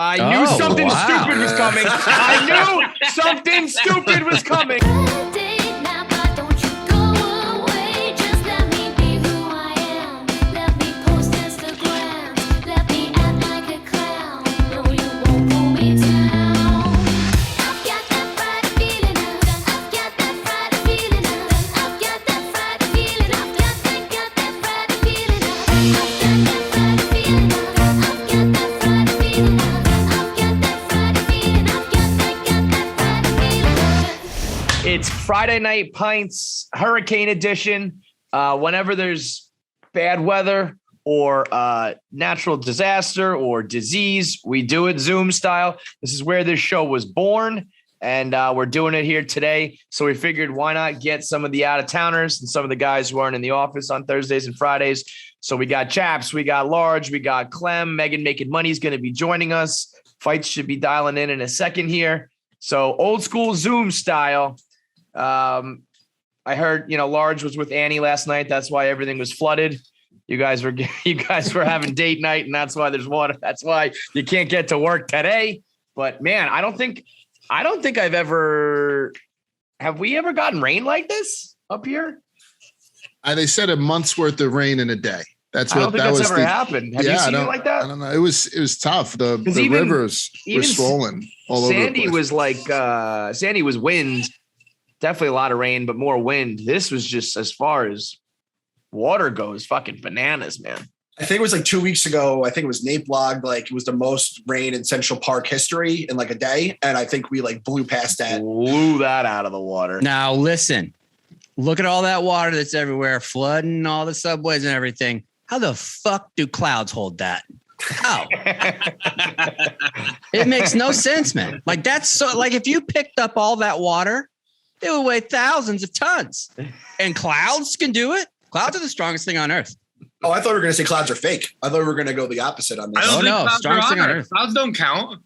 I knew something stupid was coming. I knew something stupid was coming. It's Friday Night Pints, Hurricane Edition. Whenever there's bad weather or natural disaster or disease, we do it Zoom style. This is where this show was born, and we're doing it here today. So we figured, why not get some of the out-of-towners and some of the guys who aren't in the office on Thursdays and Fridays. So we got Chaps, we got Large, we got Clem. Megan Making Money is going to be joining us. Fights should be dialing in a second here. So old school Zoom style. I heard, Large was with Annie last night. That's why everything was flooded. You guys were having date night, and that's why there's water. That's why you can't get to work today. But man, I don't think have we ever gotten rain like this up here? They said a month's worth of rain in a day. That's what that's ever happened. Have you seen it like that? I don't know. It was tough. The rivers were swollen all over the place. Sandy was wind. Definitely a lot of rain, but more wind. This was just, as far as water goes, fucking bananas, man. I think it was like 2 weeks ago. I think it was Nate blogged, it was the most rain in Central Park history in a day. And I think we blew past that. Blew that out of the water. Now, listen, look at all that water that's everywhere, flooding all the subways and everything. How the fuck do clouds hold that? How? It makes no sense, man. That's so, if you picked up all that water, it would weigh thousands of tons. And clouds can do it. Clouds are the strongest thing on Earth. Oh, I thought we were going to say clouds are fake. I thought we were going to go the opposite on this. Strongest thing on Earth. Clouds don't count.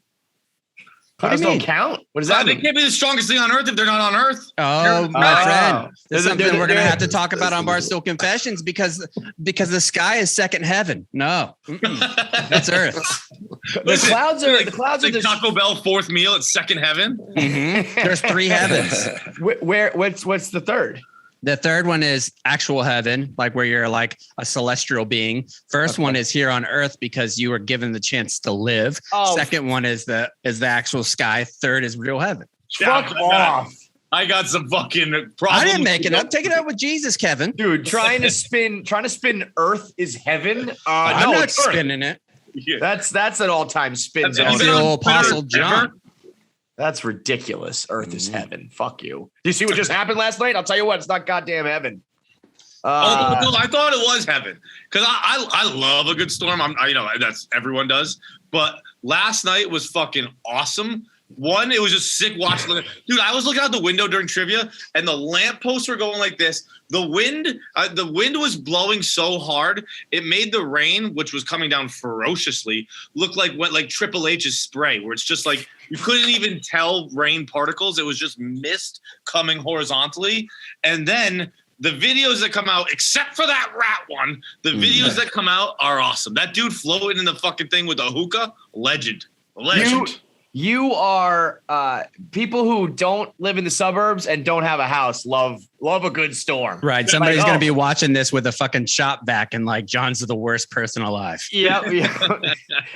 Clouds don't count? What does that mean? They can't be the strongest thing on Earth if they're not on Earth. Oh, my friend. There's something we're going to have to talk about on Barstool Confessions because the sky is second heaven. No. That's Earth. The clouds are the Taco Bell fourth meal at second heaven. Mm-hmm. There's three heavens. What's the third? The third one is actual heaven, where you're a celestial being. First one is here on Earth because you were given the chance to live. Oh. Second one is the actual sky. Third is real heaven. Fuck off. I got some fucking problems. I didn't make it up. Take it up with Jesus, Kevin. Dude, trying to spin Earth is heaven. I'm not spinning it. Yeah. That's an all-time spin. That's the old Apostle John. That's ridiculous. Earth is heaven. Fuck you. Do you see what just happened last night? I'll tell you what, it's not goddamn heaven. No, I thought it was heaven because I love a good storm. That's everyone does. But last night was fucking awesome. One, it was just sick watching. Dude, I was looking out the window during trivia, and the lampposts were going like this. The wind was blowing so hard, it made the rain, which was coming down ferociously, look like Triple H's spray, where it's just you couldn't even tell rain particles. It was just mist coming horizontally. And then the videos that come out, except for that rat one, the videos that come out are awesome. That dude floating in the fucking thing with a hookah, legend. You are people who don't live in the suburbs and don't have a house love a good storm. Right. Somebody's going to be watching this with a fucking shop vac and John's the worst person alive. Yeah.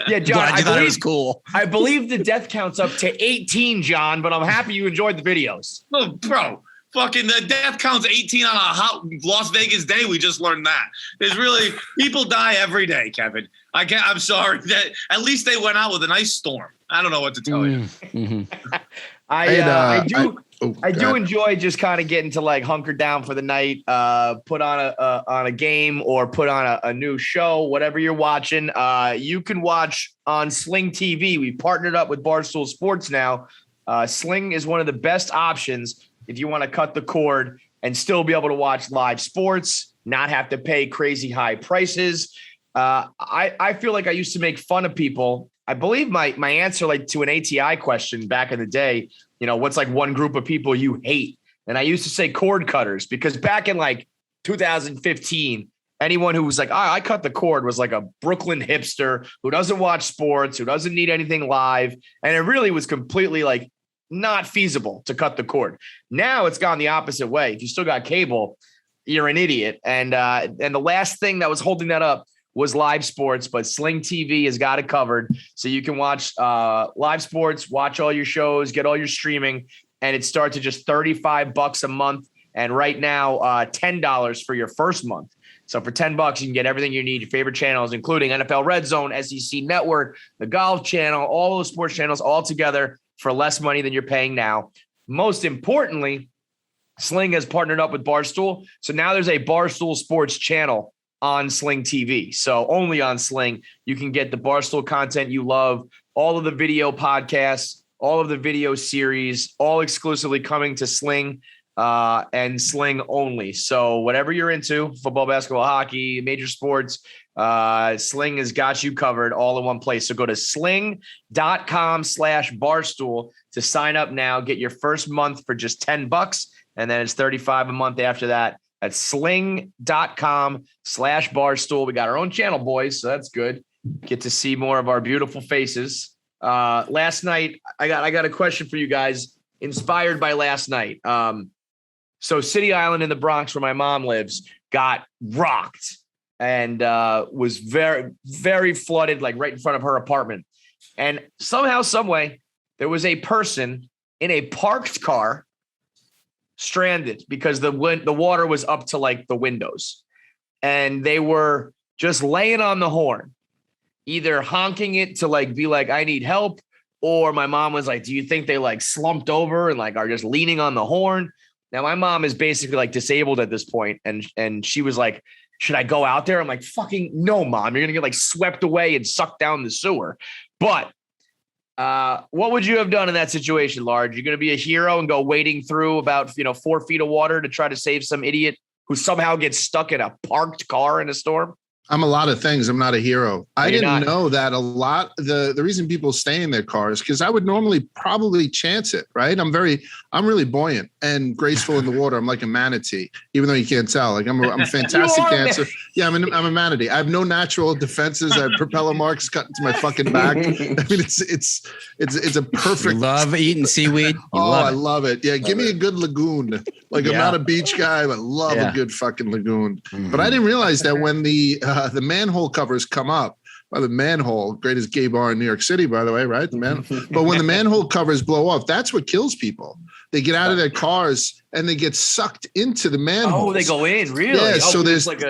Yeah, John, I thought it was cool. I believe the death count's up to 18, John, but I'm happy you enjoyed the videos. Oh, bro. Fucking the death count's 18 on a hot Las Vegas day. We just learned that. There's really people die every day, Kevin. I'm sorry that at least they went out with a nice storm. I don't know what to tell you. Mm-hmm. I do enjoy just kind of getting to hunker down for the night, put on a game or put on a new show, whatever you're watching. You can watch on Sling TV. We partnered up with Barstool Sports now. Sling is one of the best options if you want to cut the cord and still be able to watch live sports, not have to pay crazy high prices. I feel like I used to make fun of people. I believe my answer to an ATI question back in the day, what's one group of people you hate? And I used to say cord cutters because back in 2015, anyone who was like, I cut the cord was like a Brooklyn hipster who doesn't watch sports, who doesn't need anything live. And it really was completely like not feasible to cut the cord. Now it's gone the opposite way. If you still got cable, you're an idiot. And the last thing that was holding that up was live sports, but Sling TV has got it covered. So you can watch live sports, watch all your shows, get all your streaming, and it starts at just $35 a month. And right now, $10 for your first month. So for $10, you can get everything you need, your favorite channels, including NFL Red Zone, SEC Network, the Golf Channel, all the sports channels all together for less money than you're paying now. Most importantly, Sling has partnered up with Barstool. So now there's a Barstool Sports channel on Sling TV. So only on Sling, you can get the Barstool content you love, all of the video podcasts, all of the video series, all exclusively coming to Sling and Sling only. So whatever you're into, football, basketball, hockey, major sports, Sling has got you covered all in one place. So go to sling.com/Barstool to sign up now. Get your first month for just $10. And then it's $35 a month after that. At sling.com/Barstool. We got our own channel, boys. So that's good. Get to see more of our beautiful faces. Last night, I got a question for you guys inspired by last night. So City Island in the Bronx, where my mom lives, got rocked and was very, very flooded, like right in front of her apartment. And somehow, some way, there was a person in a parked car stranded because the water was up to like the windows, and they were just laying on the horn, either honking it to like be like, I need help. Or my mom was like, do you think they like slumped over and like are just leaning on the horn? Now my mom is basically like disabled at this point. And she was like, should I go out there? I'm like, fucking no, Mom, you're going to get like swept away and sucked down the sewer. But what would you have done in that situation, Large? You're going to be a hero and go wading through about 4 feet of water to try to save some idiot who somehow gets stuck in a parked car in a storm? I'm a lot of things. I'm not a hero. I didn't know that a lot. The reason people stay in their cars, because I would normally probably chance it, right? I'm really buoyant and graceful in the water. I'm like a manatee, even though you can't tell. Like I'm a fantastic dancer. Yeah, I'm a manatee. I have no natural defenses. I have propeller marks cut into my fucking back. I mean, it's a perfect. You love eating seaweed. I love it. Yeah, give me a good lagoon. Like I'm not a beach guy, but love a good fucking lagoon. Mm-hmm. But I didn't realize that when the manhole covers come up, by the manhole, greatest gay bar in New York City, by the way, right? But when the manhole covers blow off, that's what kills people. They get out of their cars and they get sucked into the manhole. Oh, they go in, really? Yeah. So there's like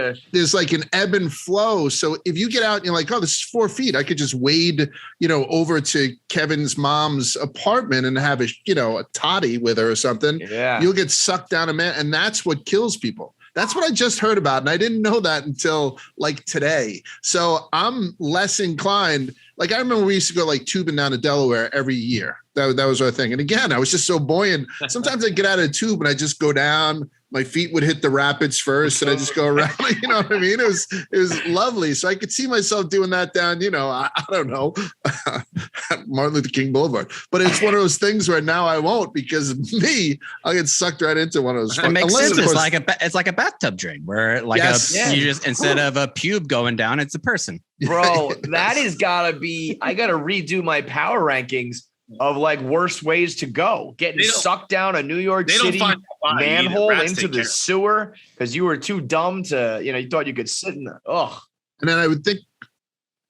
an ebb and flow. So if you get out and you're like, oh, this is 4 feet, I could just wade, over to Kevin's mom's apartment and have a toddy with her or something. Yeah. You'll get sucked down a man, and that's what kills people. That's what I just heard about, and I didn't know that until like today. So I'm less inclined. Like I remember we used to go like tubing down to Delaware every year. That was our thing. And again, I was just so buoyant. Sometimes I'd get out of the tube and I just go down. My feet would hit the rapids first, and I just go around. You know what I mean? It was lovely. So I could see myself doing that down, I don't know, Martin Luther King Boulevard. But it's one of those things where now I won't, because I'll get sucked right into one of those. It makes sense. It's like a bathtub drain where you just instead of a pube going down, it's a person. Bro, that has got to be. I got to redo my power rankings of like worst ways to go. Getting sucked down a New York City manhole into the sewer because you were too dumb to, you thought you could sit in the. Oh, and then I would think.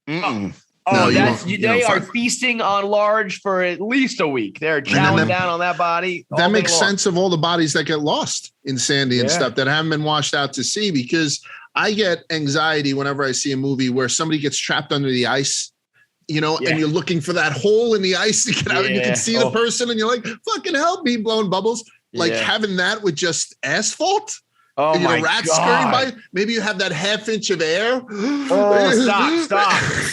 They are feasting on Large for at least a week. They're chowing down on that body. That makes sense of all the bodies that get lost in Sandy and stuff that haven't been washed out to sea, because I get anxiety whenever I see a movie where somebody gets trapped under the ice. And you're looking for that hole in the ice to get out, and you can see the person, and you're like, fucking help me, blowing bubbles. Like having that with just asphalt. Oh, and, my rats God. scurrying by. Maybe you have that half inch of air. Oh, stop.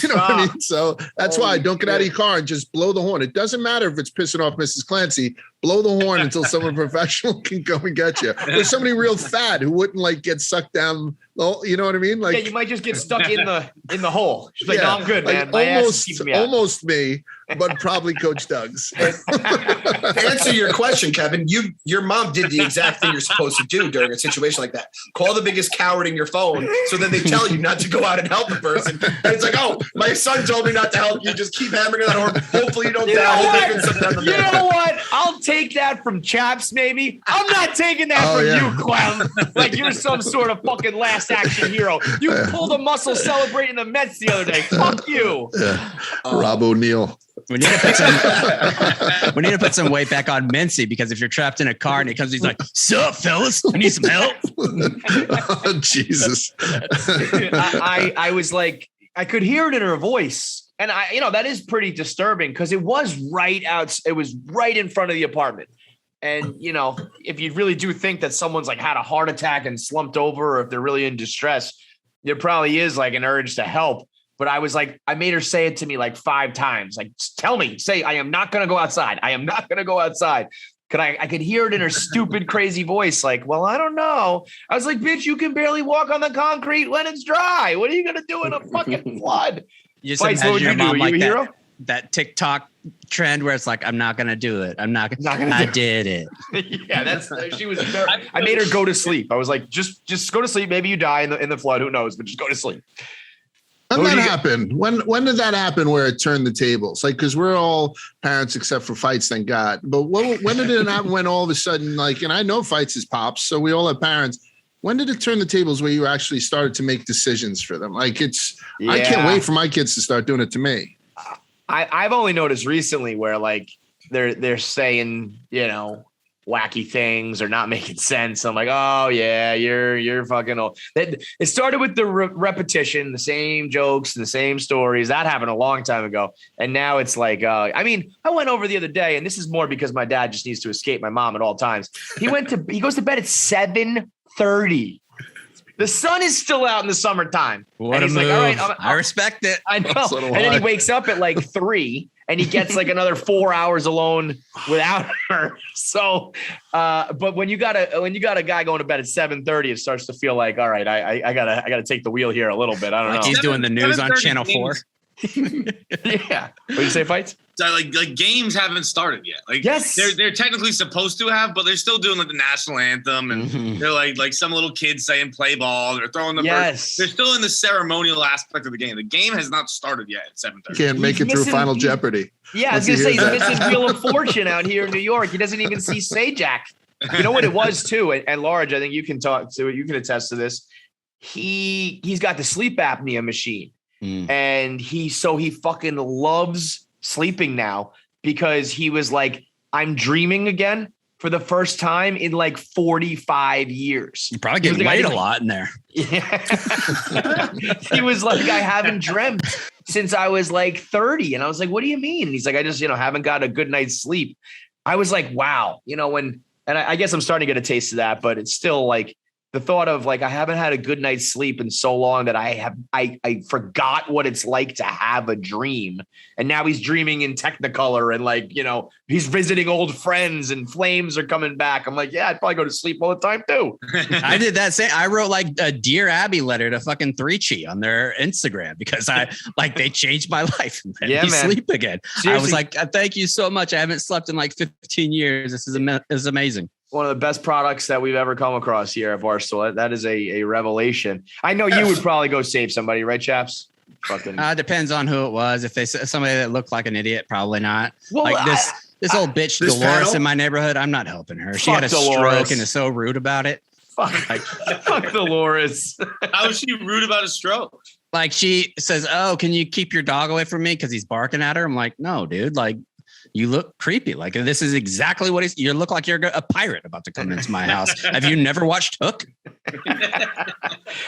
What I mean? So that's why don't get out of your car and just blow the horn. It doesn't matter if it's pissing off Mrs. Clancy. Blow the horn until someone professional can go and get you. Or somebody real fat who wouldn't get sucked down. You know what I mean? You might just get stuck in the hole. She's like, no, I'm good, man. Almost me. but probably Coach Doug's. To answer your question, Kevin, your mom did the exact thing you're supposed to do during a situation like that. Call the biggest coward in your phone, so then they tell you not to go out and help the person. And it's like, oh, my son told me not to help you. Just keep hammering on that horn. Hopefully you don't die. You know what? I'll take that from Chaps, maybe. I'm not taking that from you, clown. Like you're some sort of fucking last action hero. You pulled a muscle celebrating the Mets the other day. Fuck you. Rob O'Neill. We need to put some weight back on Mincy, because if you're trapped in a car and he comes, he's like, "Sup, fellas? I need some help." Oh, Jesus. I was like, I could hear it in her voice. And that is pretty disturbing, because it was right in front of the apartment. And, if you really do think that someone's like had a heart attack and slumped over, or if they're really in distress, there probably is like an urge to help. But I was like, I made her say it to me like 5 times. Like, say, I am not going to go outside. I am not going to go outside. I could hear it in her stupid, crazy voice. Like, well, I don't know. I was like, bitch, you can barely walk on the concrete when it's dry. What are you going to do in a fucking flood? You Fights, what would you do? Are you a hero? That TikTok trend where it's like, I'm not going to do it. I did it. Yeah, she was there. I made her go to sleep. I was like, just go to sleep. Maybe you die in the flood. Who knows? But just go to sleep. When did that happen? When did that happen where it turned the tables? Like, because we're all parents except for fights, thank God. But when did it happen when all of a sudden, like, and I know fights is pops, so we all have parents. When did it turn the tables where you actually started to make decisions for them? Like, I can't wait for my kids to start doing it to me. I've only noticed recently where like they're saying, wacky things or not making sense. I'm like, oh yeah, you're fucking old. It started with the repetition, the same jokes, the same stories. That happened a long time ago. And now it's like, I went over the other day, and this is more because my dad just needs to escape my mom at all times. He goes to bed at 7:30. The sun is still out in the summertime. What a move. Like, all right, I respect it. I know. So and then he wakes up at like 3 and he gets like another 4 hours alone without her. So, but when you got a guy going to bed at 7:30, it starts to feel like, all right, I gotta take the wheel here a little bit. I don't know. He's doing the news on Channel 4. Yeah. What did you say, Fights? So like games haven't started yet. Like, yes, they're technically supposed to have, but they're still doing like the national anthem, and they're like some little kids saying "play ball." They're throwing the first. They're still in the ceremonial aspect of the game. The game has not started yet at 7:30. Can't make it through Final Jeopardy. Yeah, I was gonna say he's missing Wheel of Fortune out here in New York. He doesn't even see Sajak. You know what it was too, and Large, I think you can talk to it. You can attest to this. He's got the sleep apnea machine. And he fucking loves sleeping now, because he was like, I'm dreaming again for the first time in like 45 years. You probably get laid a lot in there. Yeah. He was like, I haven't dreamt since I was like 30. And I was like, what do you mean? And he's like, I just, haven't got a good night's sleep. I was like, wow, and I guess I'm starting to get a taste of that, but it's still like, the thought of like, I haven't had a good night's sleep in so long that I forgot what it's like to have a dream. And now he's dreaming in Technicolor and like, he's visiting old friends and flames are coming back. I'm like, yeah, I'd probably go to sleep all the time too. I did that same. I wrote like a Dear Abby letter to fucking 3Chi on their Instagram, because they changed my life. And yeah, man. Sleep again. Seriously. I was like, thank you so much. I haven't slept in like 15 years. This is amazing. One of the best products that we've ever come across here at Barstool. That is a revelation. I know you would probably go save somebody, right, Chaps? Fucking depends on who it was. If they somebody that looked like an idiot, probably not. Well, like this old bitch this Dolores panel? in my neighborhood, I'm not helping her. She had a stroke and is so rude about it. Fuck Dolores. How is she rude about a stroke? Like, she says, "Oh, can you keep your dog away from me?" Because he's barking at her. I'm like, no, dude. Like, you look creepy. Like, this is exactly what you look like. You're a pirate about to come into my house. Have you never watched Hook?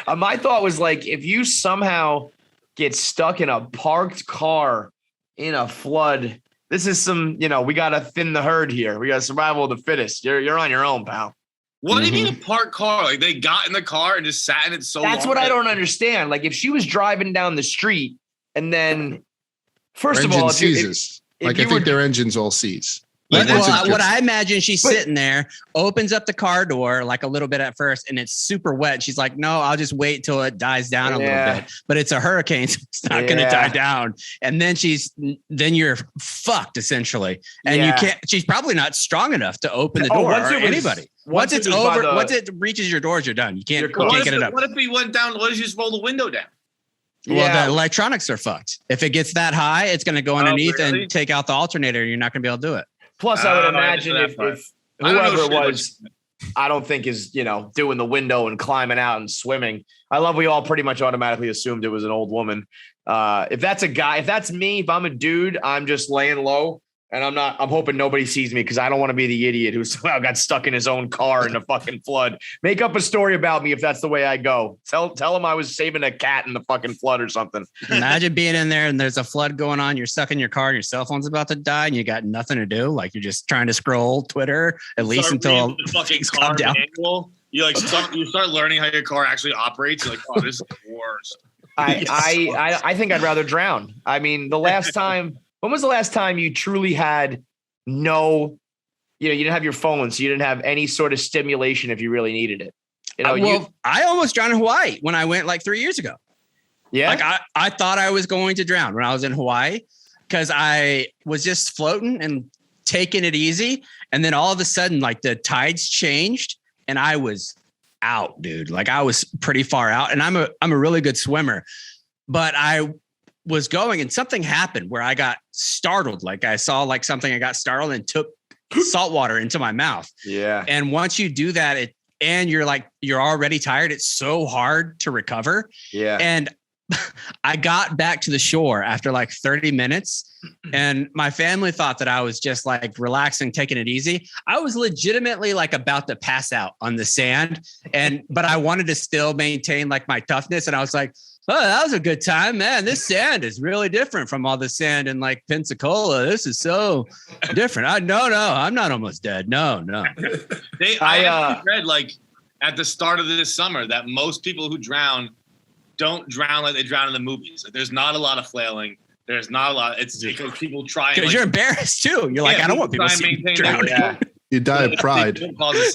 My thought was like, if you somehow get stuck in a parked car in a flood, this is some, we got to thin the herd here. We got survival of the fittest. You're on your own, pal. What do you mean a parked car? Like, they got in the car and just sat in it so long? That's what I don't understand. Like, if she was driving down the street and then, first of all, seizes. I think their engines all seize. What I imagine, she's sitting there, opens up the car door like a little bit at first, and it's super wet. She's like, "No, I'll just wait till it dies down a little bit." But it's a hurricane, so it's not going to die down. And then you're fucked essentially, and you can't. She's probably not strong enough to open the door or anybody. Once it reaches your doors, you're done. You can't get it up. What if we went down? What if you just roll the window down? Well, the electronics are fucked. If it gets that high, it's going to go underneath and take out the alternator. You're not going to be able to do it. Plus, I would imagine if whoever it was, I don't think is, doing the window and climbing out and swimming. I love we all pretty much automatically assumed it was an old woman. If that's a guy, if that's me, if I'm a dude, I'm just laying low. And I'm hoping nobody sees me because I don't want to be the idiot who somehow got stuck in his own car in the fucking flood. Make up a story about me if that's the way I go. Tell him I was saving a cat in the fucking flood or something. Imagine being in there and there's a flood going on. You're stuck in your car and your cell phone's about to die and you got nothing to do. Like you're just trying to scroll Twitter at least until the fucking car manual. You start learning how your car actually operates. You're like, oh, this is the worst. I think I'd rather drown. I mean, when was the last time you truly had you didn't have your phone, so you didn't have any sort of stimulation if you really needed it? I almost drowned in Hawaii when I went like 3 years ago. Yeah. Like I thought I was going to drown when I was in Hawaii because I was just floating and taking it easy. And then all of a sudden, like the tides changed and I was out, dude. Like I was pretty far out and I'm a really good swimmer, but I was going and something happened where I got startled. Like I saw like something, I got startled and took salt water into my mouth. Yeah. And once you do that, and you're already tired, it's so hard to recover. Yeah. And I got back to the shore after like 30 minutes and my family thought that I was just like relaxing, taking it easy. I was legitimately like about to pass out on the sand but I wanted to still maintain like my toughness. And I was like, oh, that was a good time, man. This sand is really different from all the sand in like Pensacola. This is so different. No, I'm not almost dead. No. I read like at the start of this summer that most people who drown don't drown like they drown in the movies. Like, there's not a lot of flailing. There's not a lot. It's because people try. Because you're embarrassed too. You're like, I don't want people to see me drown. You die of pride.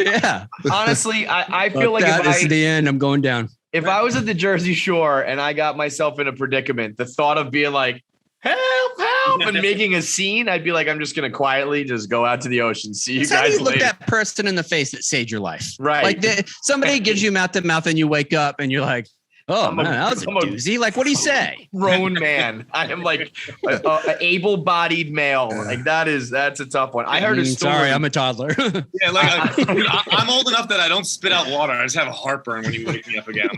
Yeah. Honestly, I feel like this is the end. I'm going down. If I was at the Jersey Shore and I got myself in a predicament, the thought of being like, help, and making a scene, I'd be like, I'm just going to quietly just go out to the ocean. See you guys later. How do you look that person in the face that saved your life? Right. Like somebody gives you mouth to mouth and you wake up and you're like, oh, man, that was a doozy. Like, what do you say? Grown man. I am like a able-bodied male. Like that's a tough one. I heard a story. Sorry, I'm a toddler. Yeah, like I'm old enough that I don't spit out water. I just have a heartburn when you wake me up again. I'm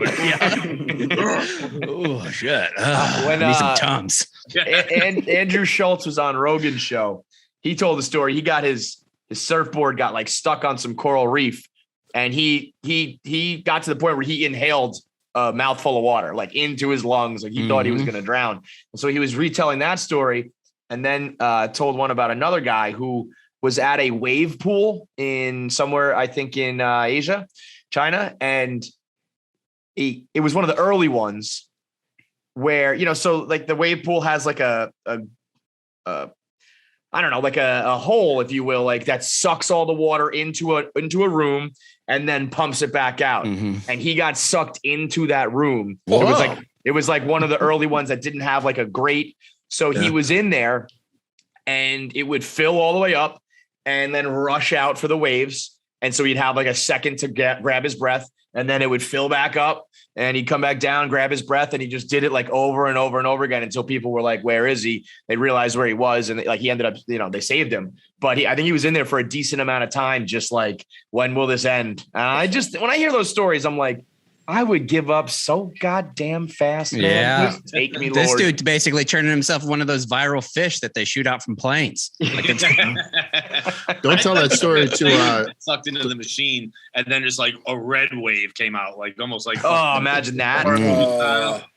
like, oh shit. I need some Tums. And Andrew Schultz was on Rogan's show. He told the story. He got his surfboard got like stuck on some coral reef, and he got to the point where he inhaled a mouthful of water, like into his lungs. Like he thought he was going to drown. And so he was retelling that story and then told one about another guy who was at a wave pool in somewhere, I think in Asia, China. And it was one of the early ones where, so like the wave pool has like a I don't know, like a hole, if you will, like that sucks all the water into a room and then pumps it back out. Mm-hmm. And he got sucked into that room. It was like one of the early ones that didn't have like a grate. So he was in there and it would fill all the way up and then rush out for the waves. And so he'd have like a second to grab his breath and then it would fill back up and he'd come back down, grab his breath. And he just did it like over and over and over again until people were like, where is he? They realized where he was. And like, he ended up, they saved him, but I think he was in there for a decent amount of time. Just like, when will this end? When I hear those stories, I'm like, I would give up so goddamn fast, man. Yeah. Just take me, this Lord. dude basically turning himself one of those viral fish that they shoot out from planes. Like don't tell that story to sucked into the machine, and then just like a red wave came out, like almost like imagine that.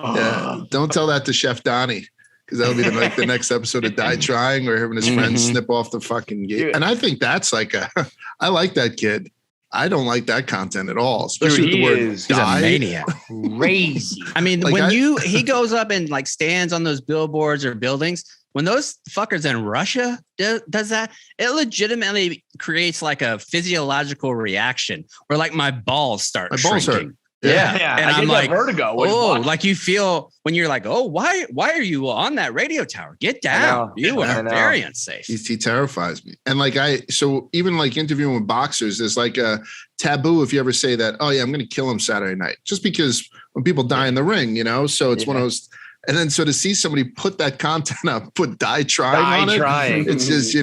Yeah. Don't tell that to Chef Donnie, because that'll be the next episode of Die Trying, where him and his friends snip off the fucking gate. Dude. And I think that's like I like that kid. I don't like that content at all, especially with the word he's a maniac. Crazy. I mean, like he goes up and like stands on those billboards or buildings, when those fuckers in Russia does that, it legitimately creates like a physiological reaction where like my balls start shrinking. Hurt. Yeah. And I I'm get like, that vertigo. like you feel when you're like, oh, why are you on that radio tower? Get down. You are very unsafe. He terrifies me. And like so even like interviewing with boxers, there's like a taboo if you ever say that, oh yeah, I'm going to kill him Saturday night, just because when people die in the ring, so it's one of those. And then so to see somebody put that content up, put die trying on it, it's just,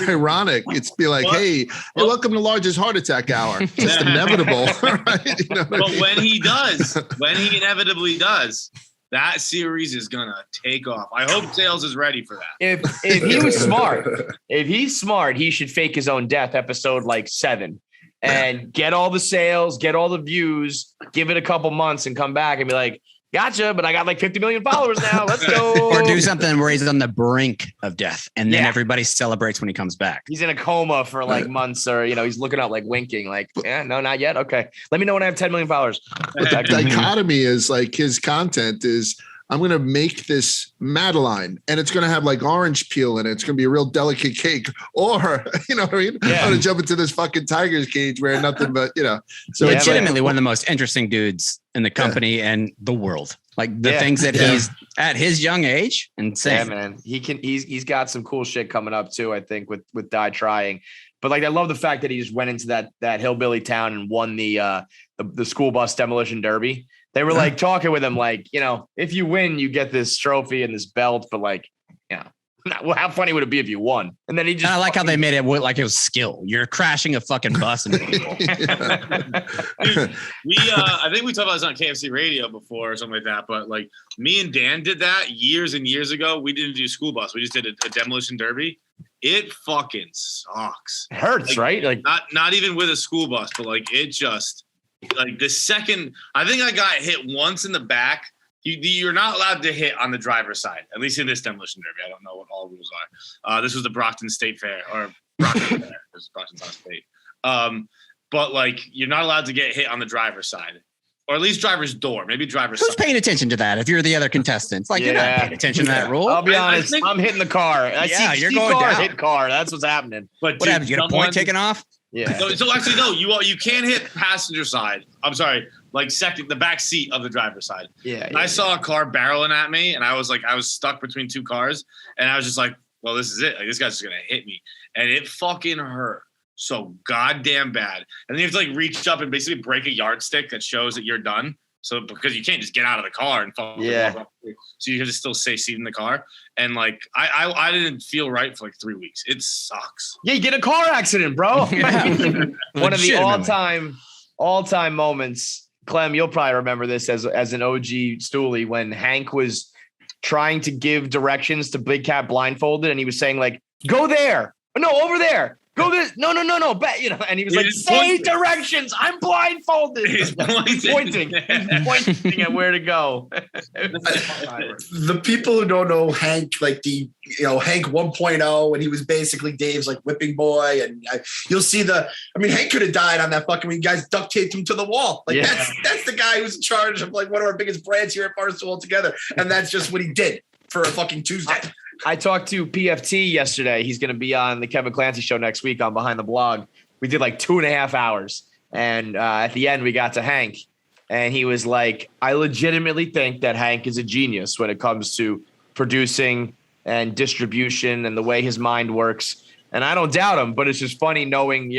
ironic. It's be like, hey, welcome to Largest Heart Attack Hour. Just inevitable. Right? But when he inevitably does, that series is going to take off. I hope Sales is ready for that. If he was smart, if he's smart, he should fake his own death episode like 7 and get all the sales, get all the views, give it a couple months and come back and be like, gotcha, but I got like 50 million followers now. Let's go. Or do something where he's on the brink of death and then everybody celebrates when he comes back. He's in a coma for like months, or he's looking up like winking, like, no, not yet. Okay. Let me know when I have 10 million followers. But the dichotomy is like his content is, I'm going to make this Madeline and it's going to have like orange peel in it. It's going to be a real delicate cake. Or, you know what I mean? Yeah. I'm going to jump into this fucking tiger's cage wearing nothing but, So legitimately one of the most interesting dudes in the company and the world. Like the things that he's at his young age, insane. Yeah, man. He's got some cool shit coming up too, I think, with Die Trying. But like, I love the fact that he just went into that hillbilly town and won the school bus demolition derby. They were like talking with him, like, if you win, you get this trophy and this belt, but like, well, how funny would it be if you won? And then he just. I like how they made it like it was skill. You're crashing a fucking bus into people. Dude, I think we talked about this on KFC Radio before or something like that. But like me and Dan did that years and years ago. We didn't do school bus. We just did a demolition derby. It fucking sucks. It hurts, right? Like not even with a school bus, but like it just. Like the second, I think I got hit once in the back. You're not allowed to hit on the driver's side, at least in this demolition derby. I don't know what all rules are. This was the Brockton State Fair, or Brockton Fair. This Brockton's not state. But like, you're not allowed to get hit on the driver's side, or at least driver's door. Maybe driver's. Who's side. paying attention to that? If you're the other contestants, like you're not paying attention to that rule. I'll be honest. I'm hitting the car. You're going car, down. hit car. That's what's happening. But what happens? You get a point taken off. Yeah. So actually, no. You can't hit passenger side. I'm sorry. Like the back seat of the driver's side. Yeah. I saw a car barreling at me, and I was stuck between two cars, and I was just like, well, this is it. Like this guy's just gonna hit me, and it fucking hurt so goddamn bad. And then you have to like reach up and basically break a yardstick that shows that you're done. So because you can't just get out of the car and fall. Yeah. So you have to still stay seated in the car. And like I didn't feel right for like 3 weeks. It sucks. Yeah, you get a car accident, bro. One of the all-time moments. Clem, you'll probably remember this as an OG stoolie when Hank was trying to give directions to Big Cat blindfolded, and he was saying like, "Go there, no, over there." Go this. No. Bet and he was like, "Say directions. I'm blindfolded." He's pointing at where to go. The people who don't know Hank, like the Hank 1.0, and he was basically Dave's like whipping boy, and you'll see Hank could have died on that fucking when you guys duct taped him to the wall. Like that's the guy who's in charge of like one of our biggest brands here at Barstool altogether, and that's just what he did for a fucking Tuesday. I talked to PFT yesterday. He's going to be on the Kevin Clancy show next week on Behind the Blog. We did like 2.5 hours. And at the end, we got to Hank. And he was like, I legitimately think that Hank is a genius when it comes to producing and distribution and the way his mind works. And I don't doubt him, but it's just funny knowing,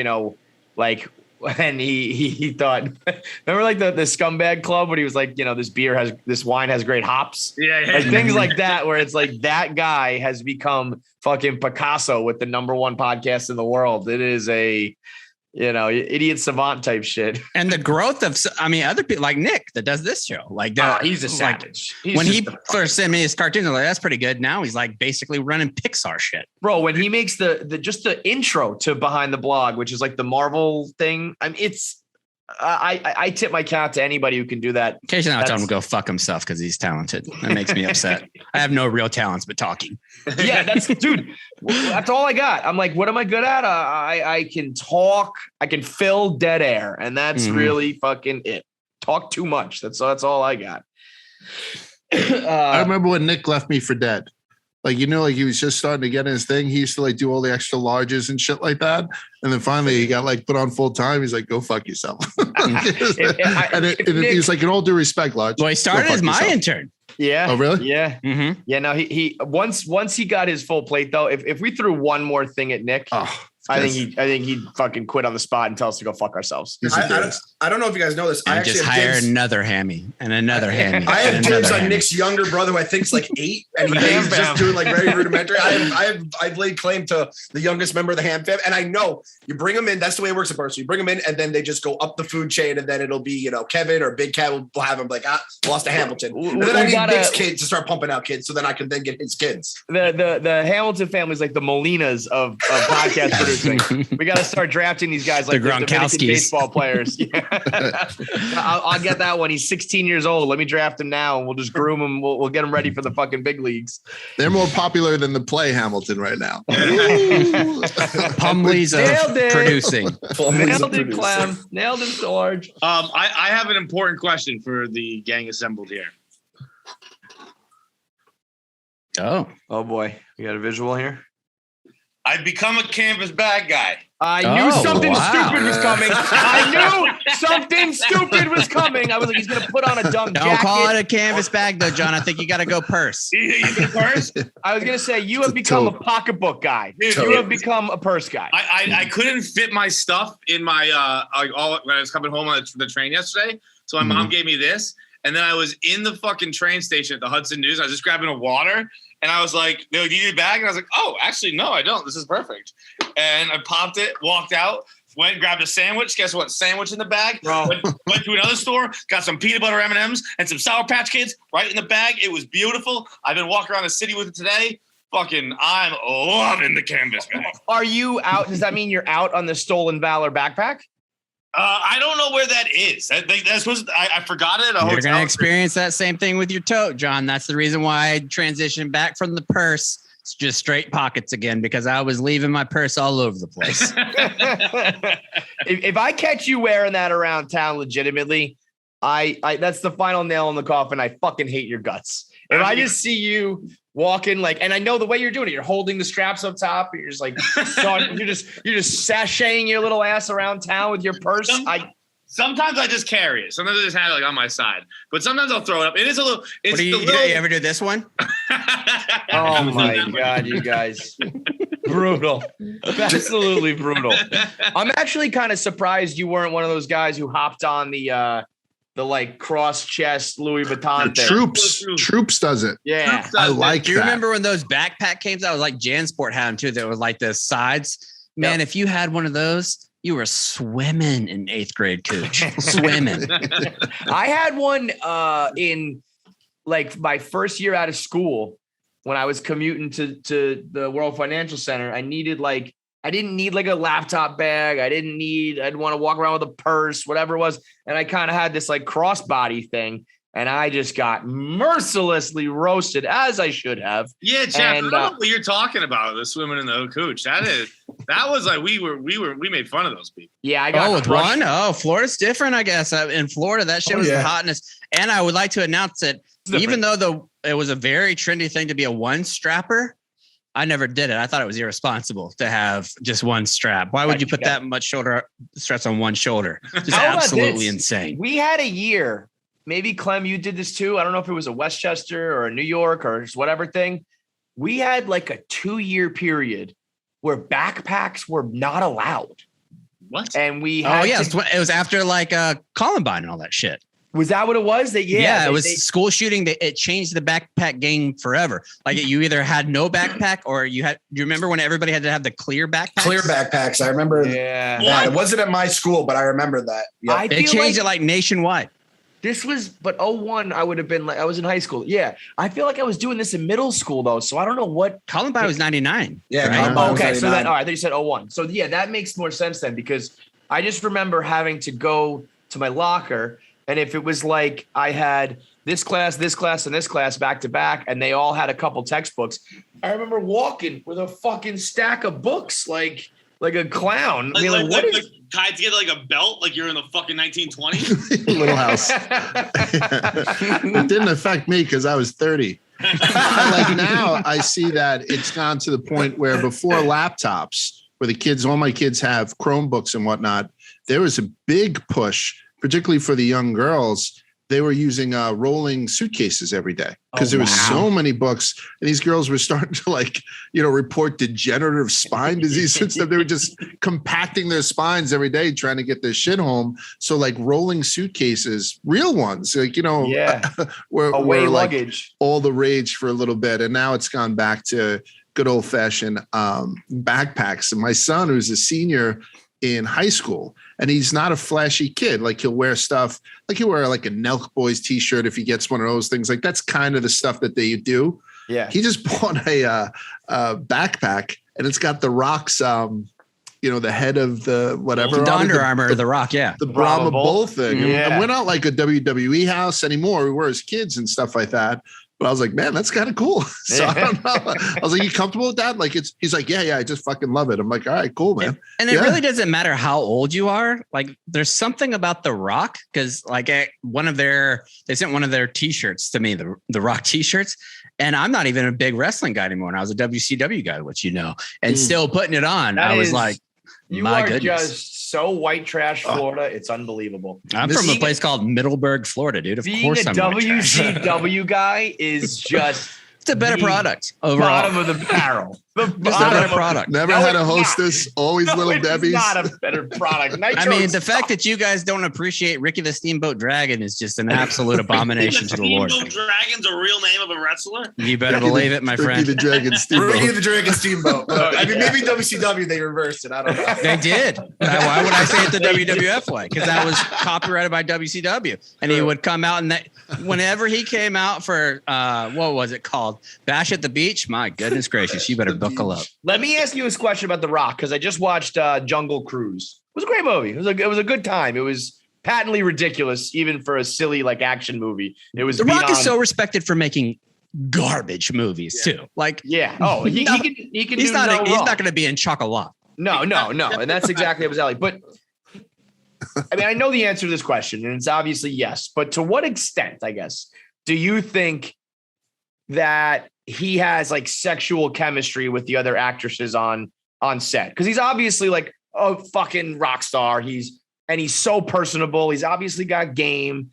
like when he thought, remember like the Scumbag Club when he was like, this wine has great hops. Yeah. Like things like that, where it's like that guy has become fucking Picasso with the #1 podcast in the world. It is a, idiot savant type shit. And the growth of, other people like Nick that does this show, like he's a savage. When he first sent me his cartoons, I was like, that's pretty good. Now he's like basically running Pixar shit. Bro, when he makes the intro to Behind the Blog, which is like the Marvel thing, I tip my cap to anybody who can do that. Occasionally I tell him to go fuck himself because he's talented. That makes me upset. I have no real talents but talking. Yeah, that's all I got. I'm like, what am I good at? I can talk. I can fill dead air, and that's really fucking it. Talk too much. That's all I got. I remember when Nick left me for dead. Like, like he was just starting to get in his thing. He used to like do all the extra larges and shit like that. And then finally he got like put on full time. He's like, go fuck yourself. He's like, in all due respect, Large. Well, he started as my intern. Yeah. Oh, really? Yeah. Mm-hmm. Yeah. No, he once he got his full plate though, if we threw one more thing at Nick, I think he'd fucking quit on the spot and tell us to go fuck ourselves. I don't know if you guys know this. I actually just hire another hammy and another hammy. I have dibs on Nick's younger brother, who I think is like 8, and he's just doing like very rudimentary. I've laid claim to the youngest member of the ham fam, and I know you bring them in. That's the way it works at Barstool. You bring them in, and then they just go up the food chain, and then it'll be Kevin or Big Cat will have him like lost to Hamilton, and then I need Nick's kid to start pumping out kids, so then I can then get his kids. The Hamilton family is like the Molinas of podcast producing. We got to start drafting these guys like the Dominican baseball players. I'll get that one. He's 16 years old. Let me draft him now, and we'll just groom him. We'll get him ready for the fucking big leagues. They're more popular than the play Hamilton right now. Pumley's of producing. Nailed it, Clem. Nailed it, George. I have an important question for the gang assembled here. Oh boy, we got a visual here. I've become a canvas bag guy. I knew something stupid was coming. I knew something stupid was coming. I was like, he's going to put on a dumb jacket. Don't call it a canvas bag, though, John. I think you got to go purse. You think purse? I was going to say, you have become a pocketbook guy. Dude, you have become a purse guy. I couldn't fit my stuff in my, when I was coming home on the train yesterday. So my mom gave me this. And then I was in the fucking train station at the Hudson News. I was just grabbing a water. And I was like, no, do you need a bag? And I was like, oh, actually, no, I don't. This is perfect. And I popped it, walked out, went and grabbed a sandwich. Guess what? Sandwich in the bag. Went to another store, got some peanut butter M&Ms and some Sour Patch Kids right in the bag. It was beautiful. I've been walking around the city with it today. I'm loving the canvas bag. Are you out? Does that mean you're out on the Stolen Valor backpack? I don't know where that is. That's supposed to, I forgot it. You're going to experience that same thing with your tote, John. That's the reason why I transitioned back from the purse. It's just straight pockets again, because I was leaving my purse all over the place. If I catch you wearing that around town legitimately, I that's the final nail in the coffin. I fucking hate your guts. If I just see you walking and I know the way you're doing it, you're holding the straps up top, and you're just like, you're just sashaying your little ass around town with your purse. Sometimes I just carry it. Sometimes I just have it on my side, but sometimes I'll throw it up. It is a little. You ever do this one? Oh my God, you guys. Brutal. Absolutely brutal. I'm actually kind of surprised you weren't one of those guys who hopped on the like cross chest Louis Vuitton thing. Troops does it. Yeah. I like that. Do you remember when those backpack came out? It was like JanSport had them too. That was like the sides. Man, if you had one of those, you were swimming in 8th grade, Cooch. Swimming. I had one in like my first year out of school when I was commuting to the World Financial Center. I didn't need like a laptop bag. I'd want to walk around with a purse, whatever it was. And I kind of had this like crossbody thing, and I just got mercilessly roasted, as I should have. Yeah, Jeff, I don't know what you're talking about, the swimming in the cooch. That was like, we made fun of those people. Yeah, I got with one. Oh, Florida's different, I guess. In Florida, that shit was the hotness. And I would like to announce that even though it was a very trendy thing to be a one strapper, I never did it. I thought it was irresponsible to have just one strap. Why would you put that much shoulder stress on one shoulder? Just absolutely insane. We had a year, maybe Clem, you did this too. I don't know if it was a Westchester or a New York or just whatever thing. We had like a 2-year period where backpacks were not allowed. What? And we had it was after like Columbine and all that shit. Was that what it was? It was school shooting. It changed the backpack game forever. Like you either had no backpack or you had. Do you remember when everybody had to have the clear backpacks? Clear backpacks. I remember. Yeah. It wasn't at my school, but I remember that. Yeah. They changed it like nationwide. This was, but 01, I would have been like, I was in high school. Yeah. I feel like I was doing this in middle school though. So I don't know what. Columbine was 99. Yeah. Right? Columbine was 99. So then, all right. Then you said 01. So yeah, that makes more sense then, because I just remember having to go to my locker. And if it was like I had this class, and this class back to back, and they all had a couple textbooks, I remember walking with a fucking stack of books like a clown. What is tied together like a belt, like you're in the fucking 1920s? Little house. It didn't affect me because I was 30. Like now I see that it's gone to the point where before laptops, where all my kids have Chromebooks and whatnot, there was a big push, particularly for the young girls. They were using rolling suitcases every day because there was so many books, and these girls were starting to report degenerative spine disease and stuff. They were just compacting their spines every day, trying to get their shit home. So like rolling suitcases, real ones, were luggage, all the rage for a little bit. And now it's gone back to good old fashioned backpacks. And my son, who's a senior in high school, and he's not a flashy kid. Like he'll wear stuff, like he'll wear like a Nelk Boys t-shirt if he gets one of those things. Like that's kind of the stuff that they do. Yeah. He just bought a backpack, and it's got the Rock's, the head of the whatever. The Under Armour, the Rock, yeah. The Brahma Bull thing. Yeah. And we're not like a WWE house anymore. We were as kids and stuff like that. But I was like, man, that's kind of cool. So I don't know. I was like, you comfortable with that? Like he's like, yeah, I just fucking love it. I'm like, all right, cool, man. And it really doesn't matter how old you are. Like there's something about The Rock, because like they sent one of their t-shirts to me, the Rock t-shirts. And I'm not even a big wrestling guy anymore. And I was a WCW guy, which and still putting it on. I was like, my goodness. Just so white trash Florida. It's unbelievable. I'm from a place called Middleburg, Florida, dude. Of course I'm WCW guy is just it's a better product overall. Bottom of the barrel. Just a better product. Never had a hostess. Always Little Debbie's. Not a better product. I mean, the fact that you guys don't appreciate Ricky the Steamboat Dragon is just an absolute abomination to the Lord. Steamboat Dragon's a real name of a wrestler? You better believe it, my friend. Ricky the Dragon Steamboat. Ricky the Dragon Steamboat. I mean, maybe WCW they reversed it. I don't know. They did. Why would I say it the WWF way? Because that was copyrighted by WCW, and he would come out and whenever he came out for what was it called? Bash at the Beach. My goodness gracious, you better buckle up. Let me ask you a question about The Rock, because I just watched Jungle Cruise. It was a great movie. It was a good time. It was patently ridiculous, even for a silly like action movie. It was. The Rock is so respected for making garbage movies too. Like he can. He's not going to be in Chocolat. No, and that's exactly up his alley. But I mean, I know the answer to this question, and it's obviously yes. But to what extent, I guess, do you think that he has like sexual chemistry with the other actresses on set? Because he's obviously like a fucking rock star. He's so personable. He's obviously got game,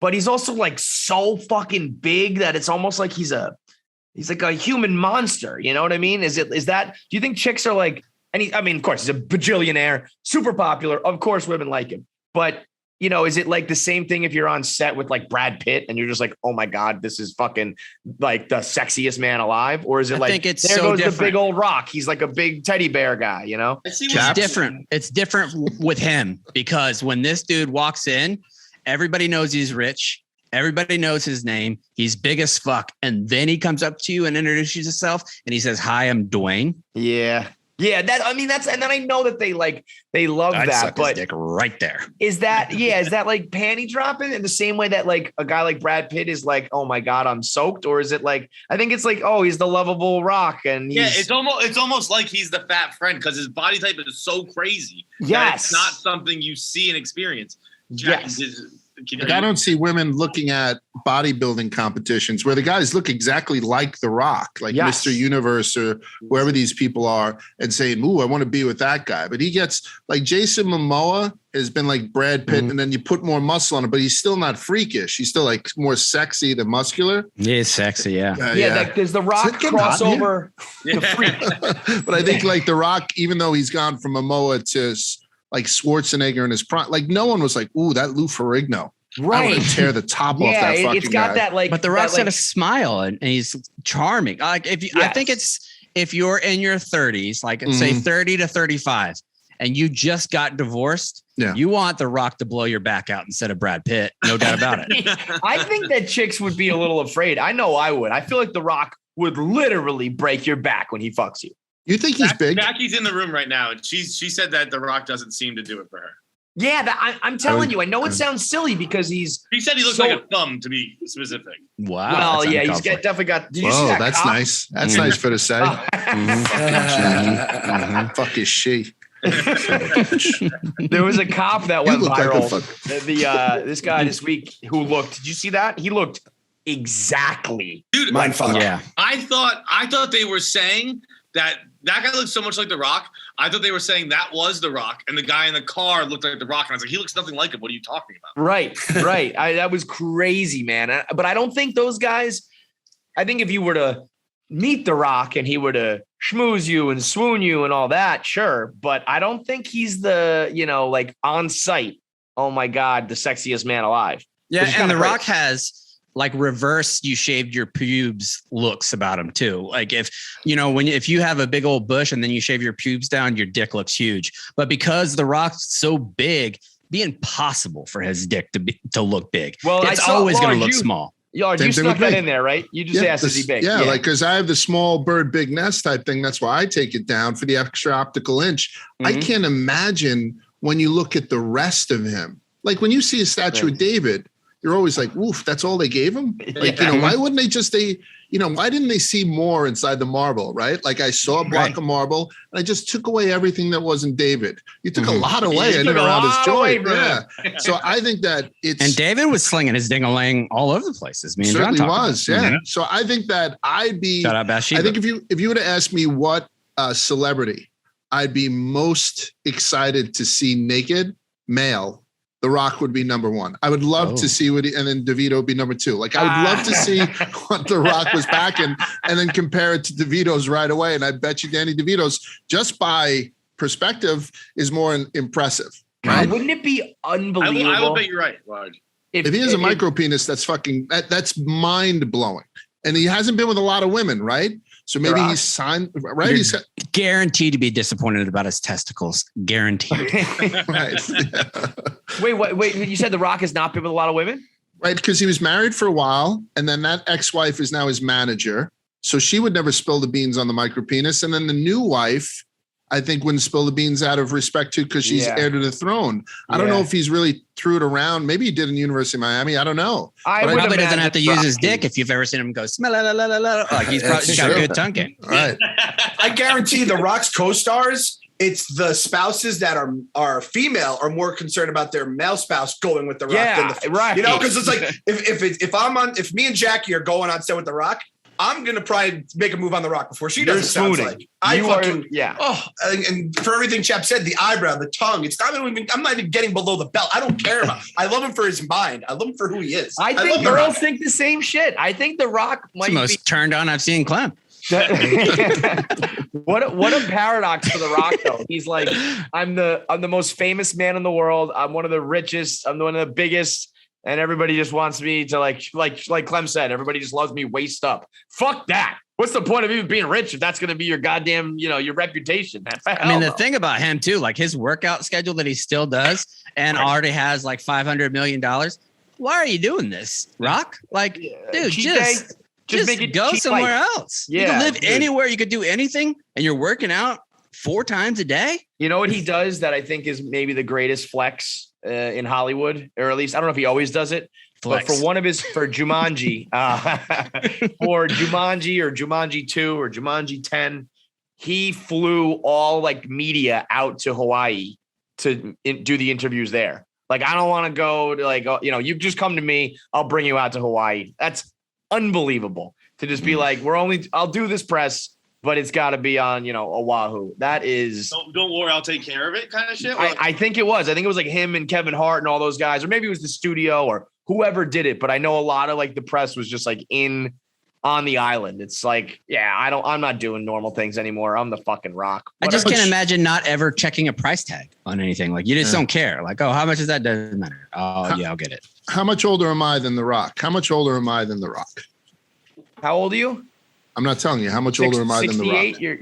but he's also like so fucking big that it's almost like he's like a human monster. You know what I mean? Do you think chicks are like, of course he's a bajillionaire, super popular. Of course women like him, but is it like the same thing if you're on set with like Brad Pitt and you're just like, oh my God, this is fucking like the sexiest man alive? Or is it I think it's there goes different. The big old Rock. He's like a big teddy bear guy, It's different. It's different with him because when this dude walks in, everybody knows he's rich. Everybody knows his name. He's big as fuck. And then he comes up to you and introduces himself and he says, hi, I'm Dwayne. Yeah. Yeah, and then I know that they love I'd that, suck but his dick right there. Is that like panty dropping in the same way that like a guy like Brad Pitt is like, oh my God, I'm soaked? Or is it like, I think it's like, oh, he's the lovable Rock. And it's almost like he's the fat friend because his body type is so crazy. Yes. It's not something you see and experience. Yes. I don't see women looking at bodybuilding competitions where the guys look exactly like The Rock, like Mr. Universe or whoever these people are, and saying, ooh, I want to be with that guy. But he gets like Jason Momoa has been like Brad Pitt, and then you put more muscle on it, but he's still not freakish. He's still like more sexy than muscular. He is sexy, yeah. Like there's The Rock crossover. But I think like The Rock, even though he's gone from Momoa to like Schwarzenegger in his prime, like no one was like, ooh, that Lou Ferrigno. Right. I want to tear the top off that fucking it's got guy. That like, but The Rock's got a smile and he's charming. Like I think if you're in your 30s, like say 30 to 35, and you just got divorced, you want The Rock to blow your back out instead of Brad Pitt. No doubt about it. I think that chicks would be a little afraid. I know I would. I feel like The Rock would literally break your back when he fucks you. You think he's big? Jackie's in the room right now, and she said that The Rock doesn't seem to do it for her. Yeah, I'm telling you. I know it sounds silly because he's. He said he looks like a thumb, to be specific. Wow. Well, yeah, he's definitely got. Did you see that that's cop? Nice. That's nice for to say. Fuck is she? There was a cop that went viral. Like this guy this week who looked. Did you see that? He looked exactly. Dude, Mindfuck. Yeah. I thought they were saying that guy looks so much like The Rock. I thought they were saying that was The Rock, and the guy in the car looked like The Rock. And I was like, he looks nothing like him. What are you talking about? Right. That was crazy, man. But I don't think those guys. I think if you were to meet The Rock and he were to schmooze you and swoon you and all that, sure. But I don't think he's the, like on site. Oh my God, the sexiest man alive. Yeah, and The Rock has like reverse you shaved your pubes looks about him too. Like if you have a big old bush and then you shave your pubes down, your dick looks huge. But because The Rock's so big, it'd be impossible for his dick to look big. Well, it's always going to look small. Yo, you snuck that in there, right? You just asked, is he big? Yeah, like because I have the small bird, big nest type thing. That's why I take it down for the extra optical inch. Mm-hmm. I can't imagine when you look at the rest of him. Like when you see a statue of David, you're always like, woof, that's all they gave him? Like, why wouldn't they just why didn't they see more inside the marble, right? Like I saw a block of marble and I just took away everything that wasn't David. You took a lot away and then around his joint. Yeah. So I think that it's. And David was slinging his ding-a-ling all over the places. Me and certainly John was. Yeah. Mm-hmm. So I think that I'd be. Shout out Bathsheba. I think if you were to ask me what celebrity I'd be most excited to see naked, male, The Rock would be number one. I would love to see and then DeVito would be number two. Like I would love to see what The Rock was packing and then compare it to DeVito's right away. And I bet you Danny DeVito's just by perspective is more impressive. Right? Wouldn't it be unbelievable? I would bet you're right, Raj. If he has a micro penis, that's that's mind blowing. And he hasn't been with a lot of women, right? So maybe he's signed, right? He's guaranteed to be disappointed about his testicles. Guaranteed. Right. Yeah. Wait, you said The Rock has not been with a lot of women? Right, because he was married for a while, and then that ex-wife is now his manager. So she would never spill the beans on the micro penis. And then the new wife, I think, wouldn't spill the beans out of respect to because she's heir to the throne. I don't know if he's really threw it around. Maybe he did in the University of Miami. I don't know. He probably doesn't have to use his dick if you've ever seen him go smell like he's probably got a good tongue game. Right. I guarantee The Rock's co-stars, it's the spouses that are female are more concerned about their male spouse going with The Rock than right. Because it's like if me and Jackie are going on set with The Rock, I'm gonna probably make a move on The Rock before she does. It sounds like and for everything Chap said, the eyebrow, the tongue, I'm not even getting below the belt. I don't care about. I love him for his mind. I love him for who he is. I think girls think the same shit. I think The Rock might be the most turned on I've seen Clem. What a paradox for The Rock though. He's like, I'm the most famous man in the world. I'm one of the richest. I'm one of the biggest. And everybody just wants me to like Clem said, everybody just loves me waist up. Fuck that. What's the point of even being rich if that's going to be your goddamn, your reputation? The thing about him too, like his workout schedule that he still does and already has like $500 million. Why are you doing this, Rock? Like, dude, just make it go somewhere else. Yeah, you can live anywhere. You could do anything and you're working out 4 times a day. You know what he does that I think is maybe the greatest flex in Hollywood, or at least I don't know if he always does it, but for Jumanji, or Jumanji 2 or Jumanji 10, he flew all like media out to Hawaii to do the interviews there. Like, I don't want to go to you just come to me. I'll bring you out to Hawaii. That's unbelievable to just be like, I'll do this press, but it's got to be on, Oahu. That is. Don't worry, I'll take care of it kind of shit. I think it was. I think it was like him and Kevin Hart and all those guys, or maybe it was the studio or whoever did it. But I know a lot of like the press was just like on the island. It's like, I'm not doing normal things anymore. I'm the fucking Rock. I just can't imagine not ever checking a price tag on anything. Like you just don't care. Like, oh, how much is that? Doesn't matter. Oh, yeah, I'll get it. How much older am I than The Rock? How much older am I than The Rock? How old are you? I'm not telling you. How much older am I than The Rock? You're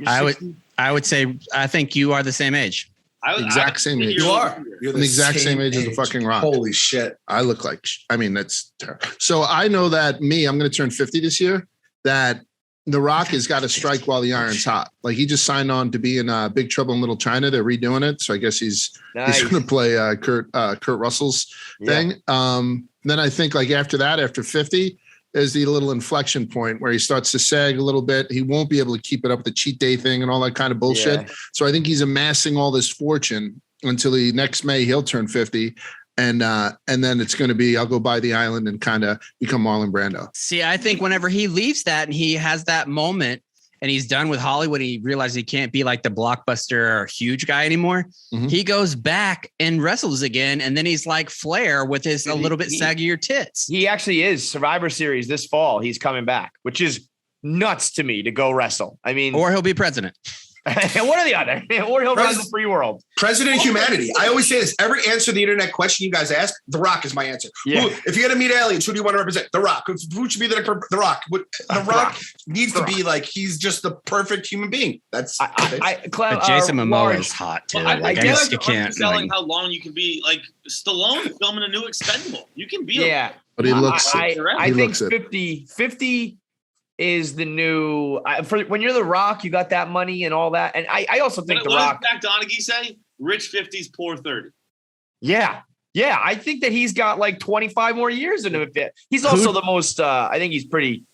I would say I think you are the same age. Exact same age. You are. You're the exact same age as the fucking Rock. Holy shit. I look like. That's terrible. So I know that I'm going to turn 50 this year. That The Rock has got to strike while the iron's hot. Like he just signed on to be in Big Trouble in Little China. They're redoing it, so I guess he's going to play Kurt Russell's thing. Then I think like after 50. There's the little inflection point where he starts to sag a little bit. He won't be able to keep it up with the cheat day thing and all that kind of bullshit. Yeah. So I think he's amassing all this fortune until next May he'll turn 50. and then it's going to be I'll go buy the island and kind of become Marlon Brando. See, I think whenever he leaves that and he has that moment and he's done with Hollywood, he realizes he can't be like the blockbuster or huge guy anymore. Mhm. He goes back and wrestles again, and then he's like Flair with his a little bit saggier tits. He actually is Survivor Series this fall. He's coming back, which is nuts to me to go wrestle. I mean, Or he'll be president. one or the other, or he'll run the free world. President of humanity. I always say this. Every answer to the internet question you guys ask, The Rock is my answer. Yeah. If you're going to meet aliens, who do you want to represent? The Rock. Who should be the Rock? The Rock needs to be like, he's just the perfect human being. That's But Jason Momoa Lawrence, is hot too. Well, I Like, I feel guess like you you're can't. underselling Like, how long you can be. Like Stallone filming a new Expendable. You can be. yeah. But he looks I He think looks it. 50 is the new for when you're The Rock, you got that money and all that. And I also think What The Rock. does Jack Donaghy say? Rich 50s, poor 30. Yeah. Yeah. I think that he's got like 25 more years in him. He's also the most I think he's pretty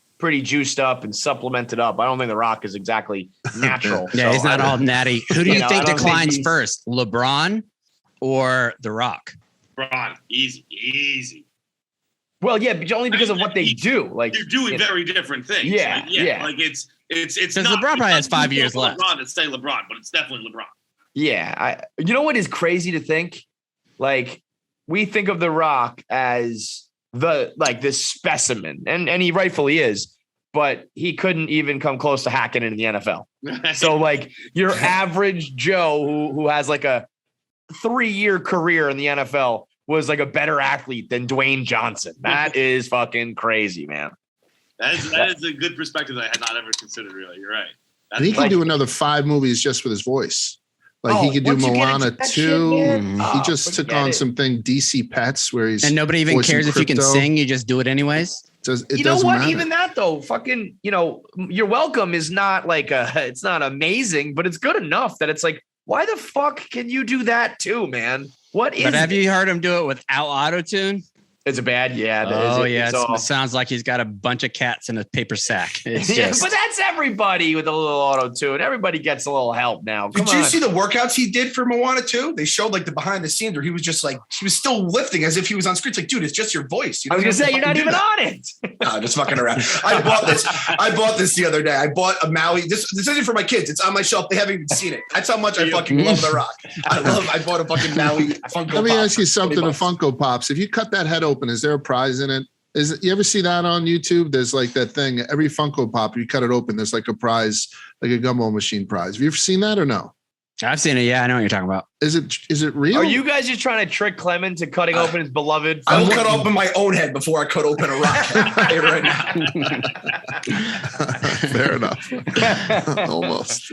juiced up and supplemented up. I don't think The Rock is exactly natural. yeah, So he's not all natty. Who do you know, think I don't think declines he's- first, LeBron or The Rock? Braun, easy. Well, yeah, but only because of what they do. Like You're doing you know, very different things. Yeah, yeah. Like it's Because not. LeBron probably has it's not 5 years too left. LeBron to say LeBron, but it's definitely LeBron. Yeah, you know what is crazy to think? Like we think of The Rock as this specimen, and he rightfully is, but he couldn't even come close to hacking into the NFL. So like your average Joe who has like a 3-year career in the NFL was like a better athlete than Dwayne Johnson. That is fucking crazy, man. That is a good perspective that I had not ever considered. Really, you're right. And he can do another 5 movies just with his voice. Like he could do once you get Moana into that 2. shit, man, He just took forget on it. something DC Pets where he's And nobody even voicing cares if you can crypto. sing. You just do it anyways. It You know doesn't what? matter. Even that though, fucking, You're Welcome is not like it's not amazing, but it's good enough that it's like, why the fuck can you do that too, man? What is But have it? you heard him do it without auto-tune? It's a bad, yeah. Oh, it's yeah. all- It sounds like he's got a bunch of cats in a paper sack. It's yeah, just, but that's everybody with a little auto tune. Everybody gets a little help now. Come Did you on. see the workouts he did for Moana 2? They showed like the behind the scenes where he was just like, he was still lifting as if he was on screen. It's like, dude, it's just your voice. You I was don't gonna say have you're not to even fucking on it. do that. No, just fucking around. I bought this the other day. I bought a Maui. This isn't for my kids. It's on my shelf. They haven't even seen it. That's how much I fucking love The Rock. I bought a fucking Maui Funko Let me Pop ask you for something. The 20 bucks. Funko Pops. If you cut that head open, is there a prize in it? You ever see that on YouTube? There's like that thing. Every Funko Pop, you cut it open. There's like a prize, like a gumball machine prize. Have you ever seen that or no? I've seen it. Yeah, I know what you're talking about. Is it real? Are you guys just trying to trick Clement to cutting open his beloved? I will cut open my own head before I cut open a rock. I'll tell you right now. Fair enough. Almost.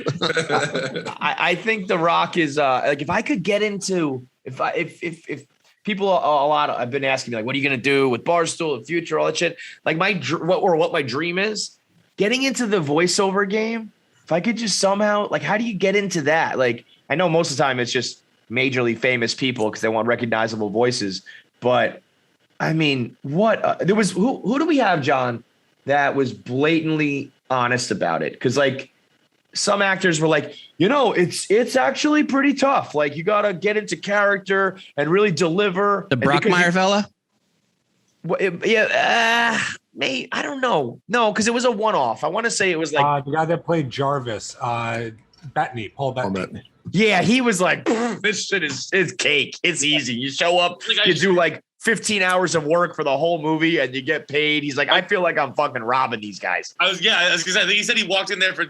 I think The Rock is like if I could get into if people a lot I've been asking me like what are you gonna do with Barstool, the future, all that shit. Like what my dream is getting into the voiceover game. If I could just somehow like how do you get into that? Like I know most of the time it's just majorly famous people because they want recognizable voices, but I mean what there was who do we have, John, that was blatantly honest about it? Because like some actors were like, it's actually pretty tough. Like you got to get into character and really deliver. The Brockmeyer fella? May I don't know. No, because it was a one-off. I want to say it was like, the guy that played Jarvis, Bettany, Paul Bettany. yeah, he was like, this shit is cake. It's easy. You show up, you do like 15 hours of work for the whole movie and you get paid. He's like, I feel like I'm fucking robbing these guys. I was gonna say. I think he said he walked in there for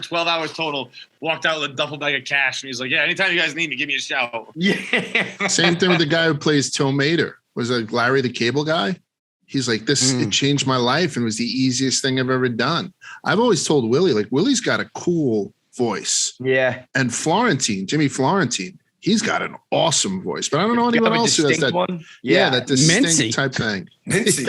12 hours total. Walked out with a duffel bag of cash, and he's like, "Yeah, anytime you guys need me, give me a shout." Yeah. Same thing with the guy who plays Tom Mater. Was like Larry the Cable Guy. He's like, it changed my life and was the easiest thing I've ever done. I've always told Willie, like Willie's got a cool voice. Yeah. And Jimmy Florentine, he's got an awesome voice, but I don't know anyone else who has that. One. Yeah, that distinct Mincy. type thing. Mincy.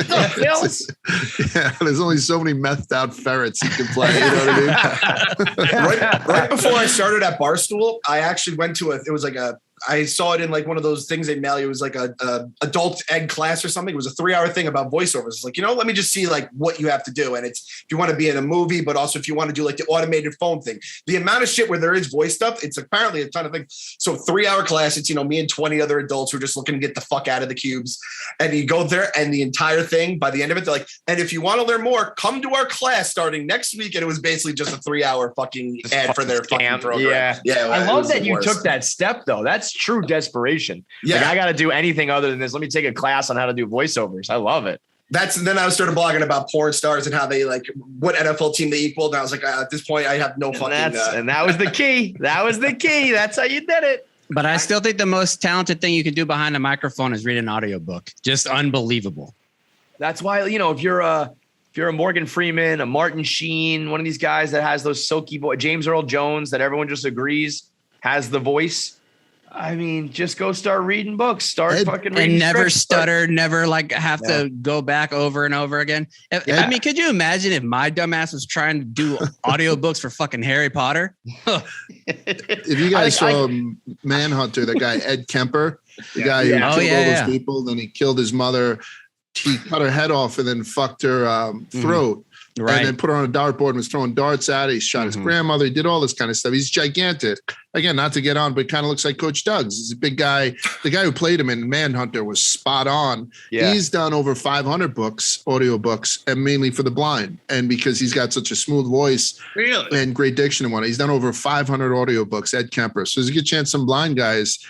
Yeah, there's only so many methed out ferrets you can play. You know what I mean? right before I started at Barstool, I actually went to it was like a I saw it in like one of those things they mail you. It was like a adult ed class or something. It was a 3-hour thing about voiceovers. It's like, let me just see like what you have to do. And it's if you want to be in a movie, but also if you want to do like the automated phone thing, the amount of shit where there is voice stuff, it's apparently a ton of things. So 3-hour class, it's, me and 20 other adults who are just looking to get the fuck out of the cubes. And you go there and the entire thing, by the end of it, they're like, and if you want to learn more, come to our class starting next week. And it was basically just a 3-hour fucking ad for their fucking program. Yeah. I love that you took that step though. That's true desperation. Yeah. Like, I got to do anything other than this. Let me take a class on how to do voiceovers. I love it. Then I started blogging about porn stars and how they like what NFL team they equaled. And I was like, at this point, I have no fucking. And that was the key. That was the key. That's how you did it. But I still think the most talented thing you can do behind a microphone is read an audiobook. Just unbelievable. That's why, if you're a Morgan Freeman, a Martin Sheen, one of these guys that has those silky voice, James Earl Jones, that everyone just agrees has the voice. I mean, just go start reading books, fucking reading and never scripts, stutter, never like have to go back over and over again. I mean, could you imagine if my dumbass was trying to do audiobooks for fucking Harry Potter? If you guys saw Manhunter, that guy Ed Kemper, the guy who killed all those people, then he killed his mother. He cut her head off and then fucked her throat. Right. And then put her on a dartboard and was throwing darts at it. He shot his grandmother. He did all this kind of stuff. He's gigantic. Again, not to get on, but kind of looks like Coach Doug's. He's a big guy. The guy who played him in Manhunter was spot on. Yeah. He's done over 500 books, audio books, and mainly for the blind. And because he's got such a smooth voice and great diction and whatnot, he's done over 500 audio books, Ed Kemper. So there's a good chance some blind guys,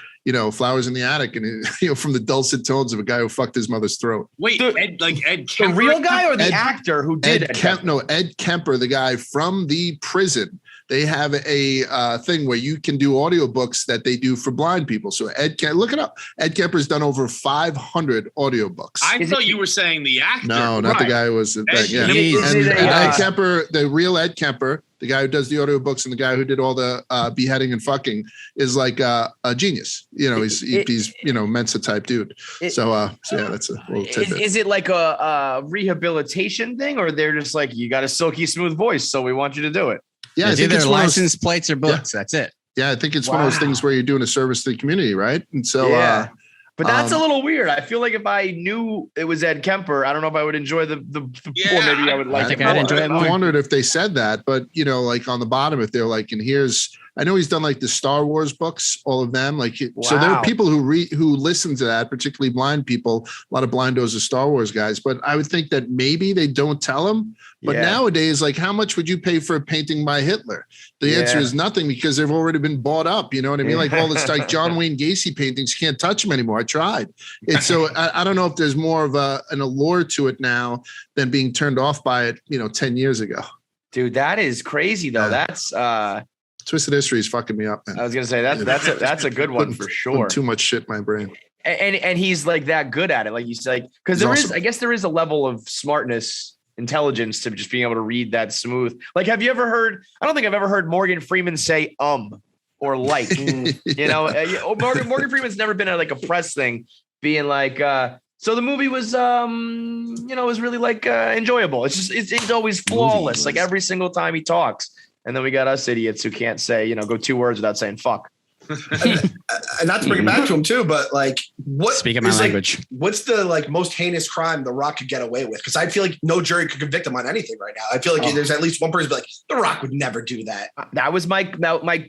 Flowers in the Attic, and from the dulcet tones of a guy who fucked his mother's throat. Wait, Ed Kemper, the real guy or the actor who did Ed Kemper, the guy from the prison. They have a thing where you can do audiobooks that they do for blind people. So look it up. Ed Kemper's done over 500 audiobooks. I thought you were saying the actor. No, not the guy who was. Ed Kemper, the real Ed Kemper, the guy who does the audiobooks and the guy who did all the beheading and fucking, is like a genius. He's Mensa type dude. So that's a little tidbit. Is it like a rehabilitation thing, or they're just like, you got a silky smooth voice, so we want you to do it? Yeah, it's either license plates or books. Yeah. That's it. Yeah, I think it's one of those things where you're doing a service to the community, right? And so, but that's a little weird. I feel like if I knew it was Ed Kemper, I don't know if I would enjoy the or maybe I would like. I think I'd enjoy it more. I wondered if they said that, but like on the bottom, if they're like, and here's. I know he's done like the Star Wars books, all of them. So there are people who listen to that, particularly blind people. A lot of blindos are Star Wars guys, but I would think that maybe they don't tell them. But nowadays, like, how much would you pay for a painting by Hitler? The answer is nothing, because they've already been bought up. You know what I mean? Like all this like John Wayne Gacy paintings, you can't touch them anymore. I tried. It's so I don't know if there's more of an allure to it now than being turned off by it, 10 years ago. Dude, that is crazy though. That's Twisted History is fucking me up, man. I was gonna say that's a good one for sure. Too much shit in my brain. And he's like that good at it, like you say, because I guess there is a level of smartness, intelligence to just being able to read that smooth. Like, have you ever heard? I don't think I've ever heard Morgan Freeman say or like. Morgan Freeman's never been at like a press thing, being like. So the movie was, was really like enjoyable. It's always flawless, like every single time he talks. And then we got us idiots who can't say, go 2 words without saying fuck. And not to bring it back to him too, but like, speaking my language, what's the like most heinous crime The Rock could get away with? Because I feel like no jury could convict him on anything right now. I feel like there's at least one person like, The Rock would never do that. That was my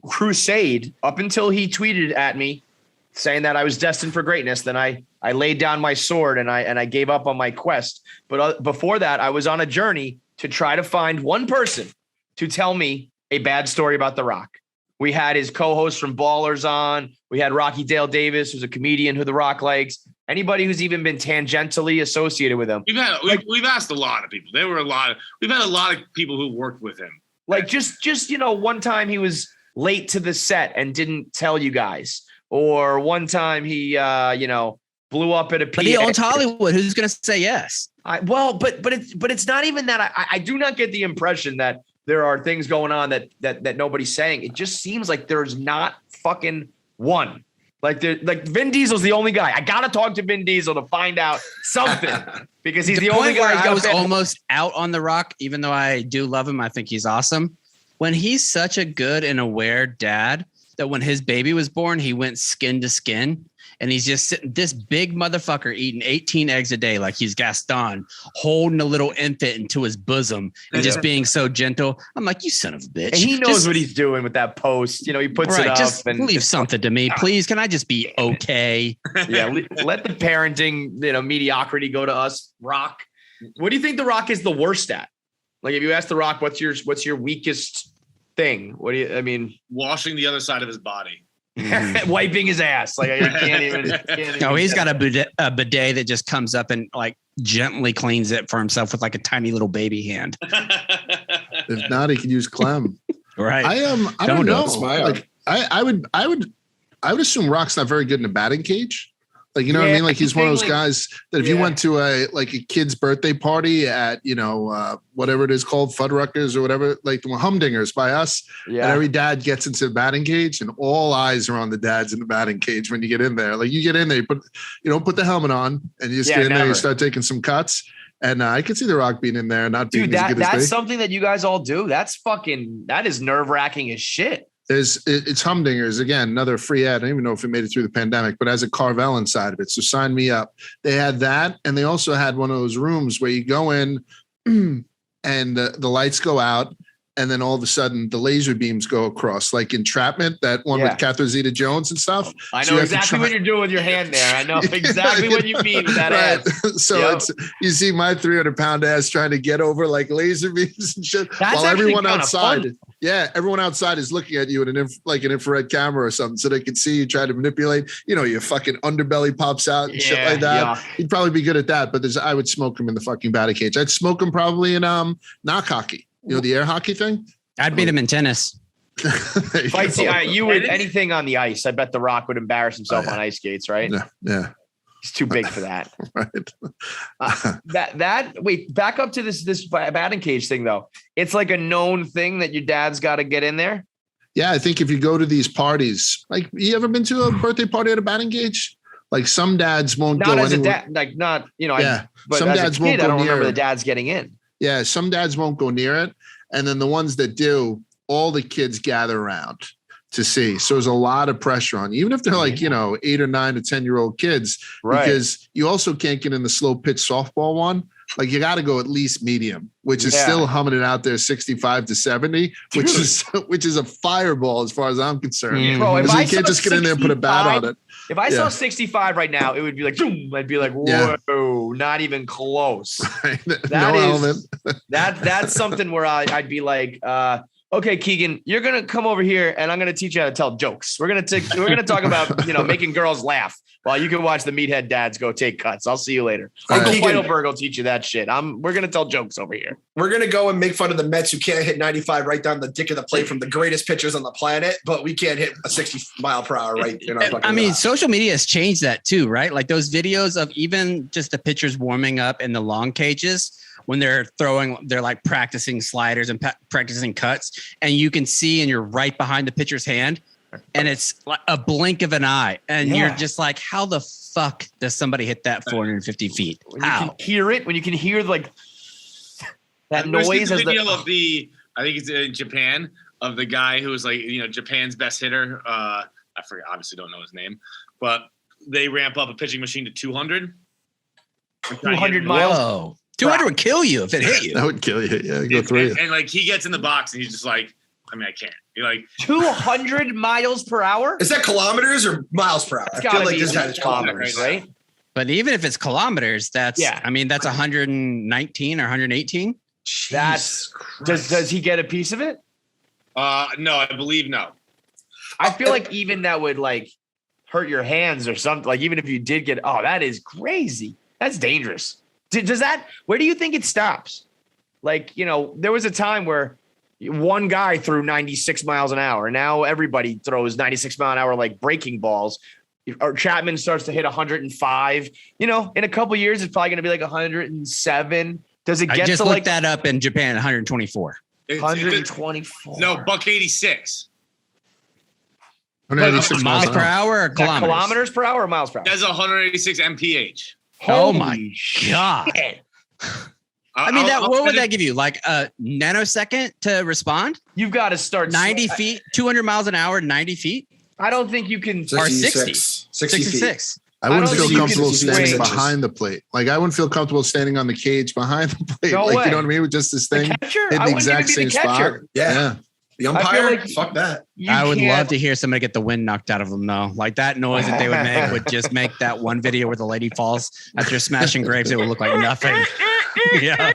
crusade up until he tweeted at me saying that I was destined for greatness. Then I laid down my sword and I gave up on my quest. But before that, I was on a journey to try to find one person to tell me a bad story about The Rock. We had his co-host from Ballers on. We had Rocky Dale Davis, who's a comedian who The Rock likes. Anybody who's even been tangentially associated with him. We've asked a lot of people. We've had a lot of people who worked with him. Like just one time he was late to the set and didn't tell you guys, or one time he blew up at a PA. But he owns Hollywood. Who's going to say yes? But it's not even that. I do not get the impression that there are things going on that nobody's saying. It just seems like there's not fucking one. Like Vin Diesel's the only guy. I gotta talk to Vin Diesel to find out something because he's the only guy. I was almost out on The Rock, even though I do love him. I think he's awesome. When he's such a good and aware dad, that when his baby was born, he went skin to skin. And he's just sitting, this big motherfucker eating 18 eggs a day, like he's Gaston, holding a little infant into his bosom and just being so gentle. I'm like, you son of a bitch. And he knows what he's doing with that post. You know, he puts it up. Just and leave something to me, please. Can I just be okay? Yeah, let the parenting, mediocrity go to us. Rock. What do you think The Rock is the worst at? Like, if you ask The Rock, what's your weakest thing? Washing the other side of his body. Wiping his ass. Like, I can't even. No, he's got a bidet that just comes up and like gently cleans it for himself with like a tiny little baby hand. If not, he could use Clem. Right. I don't know. Like, I would assume Rock's not very good in a batting cage. Like, you know what I mean? Like, he's one of those guys that if you went to a kid's birthday party at, whatever it is called, Fuddruckers or whatever, like the Humdingers by us, and every dad gets into the batting cage and all eyes are on the dads in the batting cage when you get in there. Like, you get in there, you don't put the helmet on and you just get in there, you start taking some cuts. And I could see The Rock being in there and not being as good as that's something that you guys all do. That is nerve-wracking as shit. It's Humdingers, again, another free ad. I don't even know if it made it through the pandemic, but has a Carvel inside of it. So sign me up. They had that. And they also had one of those rooms where you go in and the lights go out. And then all of a sudden the laser beams go across, like Entrapment, that one with Catherine Zeta-Jones and stuff. I know exactly what you're doing with your hand there. I know exactly what you mean with that ass. So you see my 300-pound ass trying to get over like laser beams and shit. While everyone outside, everyone outside is looking at you in an infrared camera or something so they can see you try to manipulate. Your fucking underbelly pops out and shit like that. Yeah. He'd probably be good at that, but I would smoke him in the fucking batting cage. I'd smoke him probably in knock hockey. The air hockey thing? I'd beat him in tennis. You would anything on the ice. I bet The Rock would embarrass himself on ice skates, right? Yeah. He's too big for that. Right. Wait, back up to this batting cage thing though. It's like a known thing that your dad's got to get in there. Yeah, I think if you go to these parties, like, you ever been to a birthday party at a batting cage? Like, some dads won't go as anywhere. a dad, like not, but some dads won't go I don't near remember the dads getting in. Yeah, some dads won't go near it. And then the ones that do, all the kids gather around to see. So there's a lot of pressure on you, even if they're like, 8 or 9 to 10-year-old kids, because you also can't get in the slow pitch softball one. Like, you got to go at least medium, which is still humming it out there 65 to 70, which is a fireball as far as I'm concerned. Bro, if you can't just get in there and put a bat on it. If I saw 65 right now, it would be like, boom. I'd be like, whoa, not even close. Right. That's something where I'd be like, okay, Keegan, you're gonna come over here and I'm gonna teach you how to tell jokes. We're gonna talk about making girls laugh while you can watch the meathead dads go take cuts. I'll see you later. Uncle Feidelberg will teach you that shit. We're gonna tell jokes over here. We're gonna go and make fun of the Mets who can't hit 95 right down the dick of the plate from the greatest pitchers on the planet, but we can't hit a 60 mile per hour right in our fucking mouth. Social media has changed that too, right? Like those videos of even just the pitchers warming up in the long cages when they're like practicing sliders and practicing cuts, and you can see and you're right behind the pitcher's hand and it's like a blink of an eye and you're just like, how the fuck does somebody hit that 450 feet? How? You can hear it, when you can hear like that noise as video of I think it's in Japan, of the guy who was like, Japan's best hitter. I forget, obviously don't know his name, but they ramp up a pitching machine to 200. 200 miles. Whoa. 200 would kill you if it hit you. That would kill you. Yeah, go through. And like he gets in the box and he's just like, I can't. You're like 200 miles per hour. Is that kilometers or miles per hour? I feel like this guy is kilometers, right? But even if it's kilometers, that's 119 or 118. Does he get a piece of it? No, I believe no. I feel like even that would like hurt your hands or something. Like even if you did get, that is crazy. That's dangerous. Where do you think it stops? Like, there was a time where one guy threw 96 miles an hour. Now everybody throws 96 mile an hour, like breaking balls. Or Chapman starts to hit 105, in a couple years, it's probably going to be like 107. Does it get I just to looked that up in Japan, 124. 124. No, $186. 186 miles per hour or kilometers? Kilometers per hour or miles per hour? That's 186 mph. Oh my God. I mean, what would that give you? Like a nanosecond to respond? You've got to start 90 feet, 200 miles an hour, 90 feet? I don't think you can. Or 60. 66. I wouldn't don't feel think you comfortable can standing swing. behind the plate. Like I wouldn't feel comfortable standing on the cage behind the plate. No like way. you know what I mean? With just this The thing catcher? in I the wouldn't exact even be same the spot. catcher. Yeah. The I feel umpire, like fuck that. I would can't- love to hear somebody get the wind knocked out of them, though. Like that noise that they would make would just make that one video where the lady falls after smashing grapes. It would look like nothing. Yeah.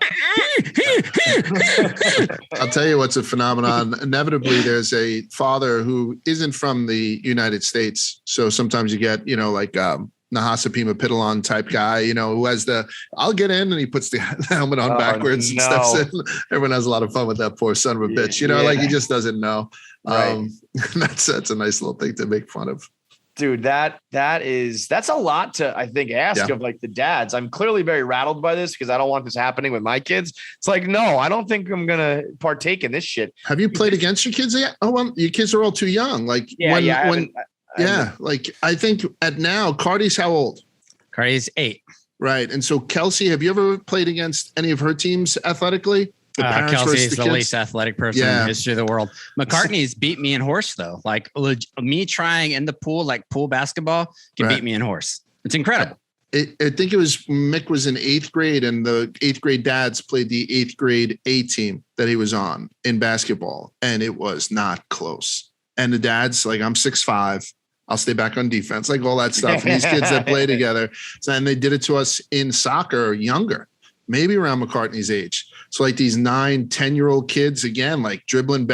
I'll tell you what's a phenomenon. Inevitably, there's a father who isn't from the United States. So sometimes you get, like Nahasapima Pitalon type guy, who has I'll get in and he puts the helmet on backwards and steps in. Everyone has a lot of fun with that poor son of a bitch, like he just doesn't know. Right. That's a nice little thing to make fun of. Dude, that's a lot to, I think, ask of like the dads. I'm clearly very rattled by this because I don't want this happening with my kids. It's like, no, I don't think I'm going to partake in this shit. Have you played against your kids yet? Oh, well, your kids are all too young. Like I think at now, Cardi's how old? Cardi's 8. Right. And so Kelsey, have you ever played against any of her teams athletically? Kelsey is the least athletic person in the history of the world. McCartney's beat me in horse, though. Like me trying in the pool, like pool basketball, can beat me in horse. It's incredible. I think it was Mick was in 8th grade, and the 8th grade dads played the 8th grade A team that he was on in basketball, and it was not close. And the dads, like, I'm 6'5". I'll stay back on defense, like all that stuff. And these kids that play together. So, and they did it to us in soccer younger, maybe around McCartney's age. So like these 9, 10-year-old kids, again, like dribbling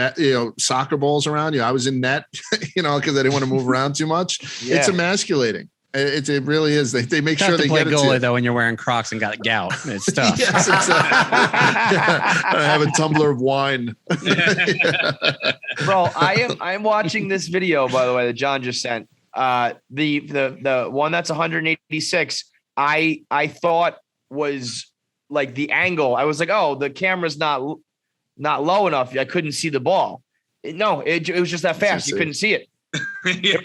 soccer balls around you. I was in net, because I didn't want to move around too much. Yeah. It's emasculating. It really is. They make sure they get it goalie, though, when you're wearing Crocs and got gout. It's tough. Yes, exactly. I have a tumbler of wine. Bro, I am watching this video, by the way, that John just sent. The one that's 186, I thought was like the angle. I was like, oh, the camera's not low enough. I couldn't see the ball. It was just that fast. You couldn't see it. You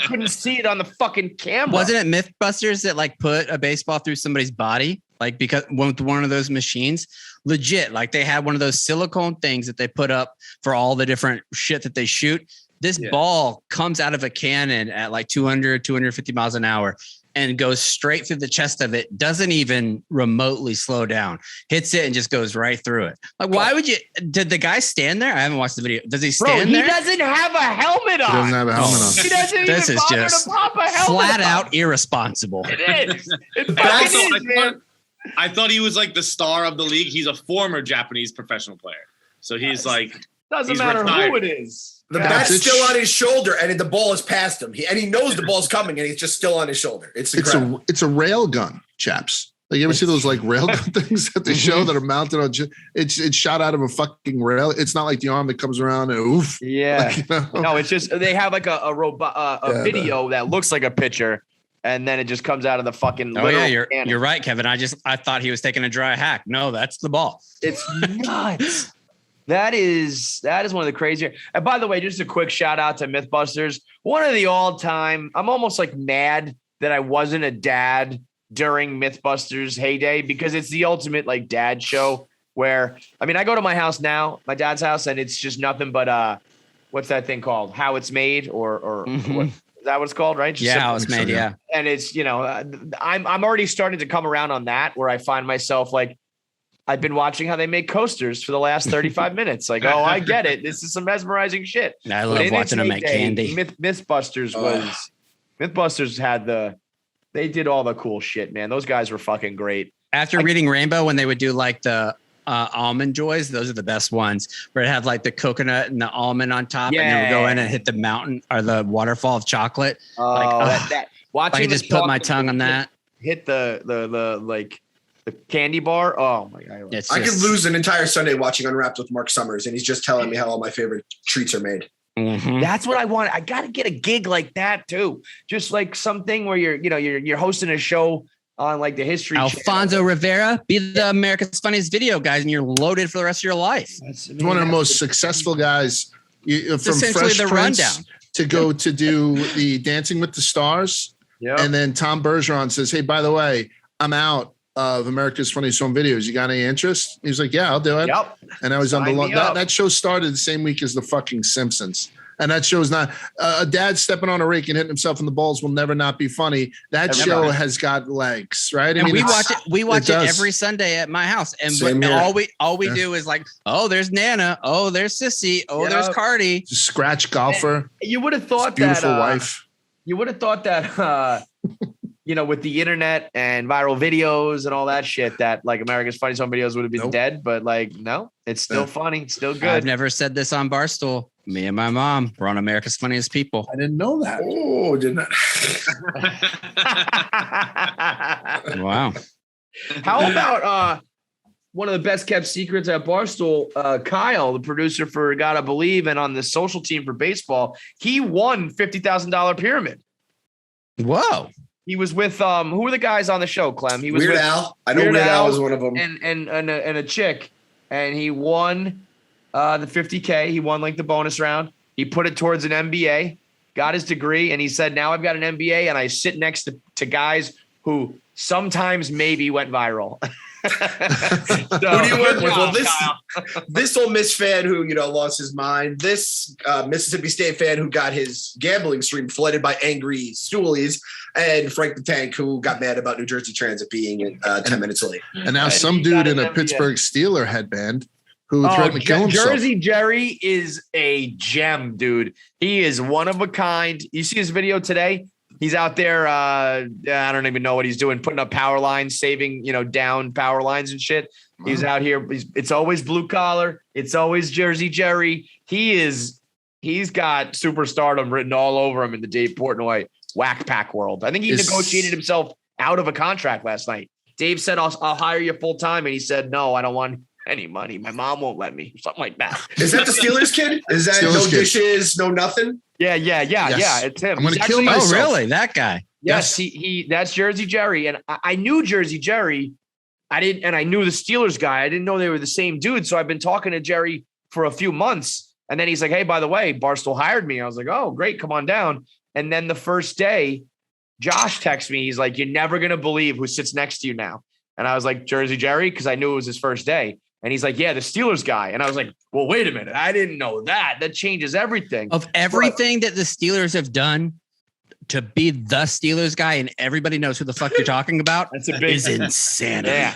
couldn't see it on the fucking camera. Wasn't it Mythbusters that like put a baseball through somebody's body? Like because with one of those machines, legit, like they had one of those silicone things that they put up for all the different shit that they shoot. This ball comes out of a cannon at like 200, 250 miles an hour and goes straight through the chest of it. Doesn't even remotely slow down. Hits it and just goes right through it. Like, why would you? Did the guy stand there? I haven't watched the video. Does he stand there? He doesn't have a helmet on. He doesn't have a helmet on. He doesn't even bother to pop a helmet flat on. out irresponsible. It is. It fucking is, man. I thought he was like the star of the league. He's a former Japanese professional player. So he's like, doesn't matter retired. who it is. The bat's still on his shoulder, and the ball is past him. He knows the ball's coming, and he's just still on his shoulder. It's a rail gun, chaps. Like you ever see those like rail gun things at the show that are mounted on? It's shot out of a fucking rail. It's not like the arm that comes around and oof. Yeah. Like, no, it's just they have like a robot video that looks like a picture, and then it just comes out of the fucking. Oh yeah, you're right, Kevin. I thought he was taking a dry hack. No, that's the ball. It's nuts. That is one of the crazier. And by the way, just a quick shout out to Mythbusters. One of the all-time. I'm almost like mad that I wasn't a dad during Mythbusters heyday because it's the ultimate like dad show where I go to my house now, my dad's house, and it's just nothing but what's that thing called? How It's Made or what, is that what it's called? Right? Just How It's Made. Yeah. And it's I'm already starting to come around on that where I find myself like. I've been watching how they make coasters for the last 35 minutes. Like, oh, I get it. This is some mesmerizing shit. I love watching them make candy. Mythbusters had they did all the cool shit, man. Those guys were fucking great. After reading Rainbow, when they would do like the almond joys, those are the best ones where it had like the coconut and the almond on top and then go in and hit the mountain or the waterfall of chocolate. Watching I just put my tongue on that. Hit the candy bar. Oh my God. I could lose an entire Sunday watching Unwrapped with Mark Summers, and he's just telling me how all my favorite treats are made. Mm-hmm. That's what I want. I got to get a gig like that too. Just like something where you're hosting a show on like the History Alfonso Channel. Rivera, be the America's Funniest Video guys, and you're loaded for the rest of your life. He's one of the most successful guys from essentially Fresh the Prince rundown. to go to do the Dancing with the Stars. Yeah. And then Tom Bergeron says, hey, by the way, I'm out. of America's Funniest Home Videos. You got any interest? He was like, yeah, I'll do it. Yep. And I was on Sign me up. that show started the same week as the fucking Simpsons. And that show is not a dad stepping on a rake and hitting himself in the balls will never not be funny. That show has got legs, right? And we watch it. We watch it every Sunday at my house, and all we do is like, oh, there's Nana, oh, there's Sissy, oh, there's Cardi, just scratch golfer. You would have thought beautiful wife. You would have thought that. With the internet and viral videos and all that shit, that like America's Funniest Home Videos would have been dead, but like, no, it's still funny. It's still good. I've never said this on Barstool. Me and my mom were on America's Funniest People. I didn't know that. Oh, didn't I? Wow. How about one of the best kept secrets at Barstool, Kyle, the producer for Gotta Believe and on the social team for baseball, he won $50,000 pyramid. Whoa. He was with who were the guys on the show, Clem? He was Weird with Al. I know Weird Al was one of them. And a chick. And he won the $50K. He won like the bonus round. He put it towards an MBA, got his degree, and he said, now I've got an MBA and I sit next to guys who sometimes maybe went viral. Who do you work with? Well, this Ole Miss fan who lost his mind. This Mississippi State fan who got his gambling stream flooded by angry stoolies, and Frank the Tank who got mad about New Jersey Transit being 10 minutes late. And now some dude in a Pittsburgh Steeler headband who threatened to kill himself. Jersey Jerry is a gem, dude. He is one of a kind. You see his video today? He's out there. I don't even know what he's doing, putting up power lines, saving, down power lines and shit. He's out here. It's always blue collar. It's always Jersey Jerry. He's got superstardom written all over him in the Dave Portnoy whack pack world. I think he negotiated himself out of a contract last night. Dave said, I'll hire you full time. And he said, no, I don't want any money. My mom won't let me. Something like that. Is that the Steelers kid? Is that Steelers no kid. Dishes, no nothing? Yeah. It's him. I'm going to kill myself. Oh, really? That guy. Yes. He that's Jersey Jerry. And I knew Jersey Jerry. I knew the Steelers guy. I didn't know they were the same dude. So I've been talking to Jerry for a few months. And then he's like, hey, by the way, Barstool hired me. I was like, oh, great. Come on down. And then the first day, Josh texts me. He's like, you're never going to believe who sits next to you now. And I was like, Jersey Jerry, because I knew it was his first day. And he's like, yeah, the Steelers guy. And I was like, well, wait a minute. I didn't know that. That changes everything. Of everything that the Steelers have done to be the Steelers guy and everybody knows who the fuck you're talking about, that's a big insanity. Yeah.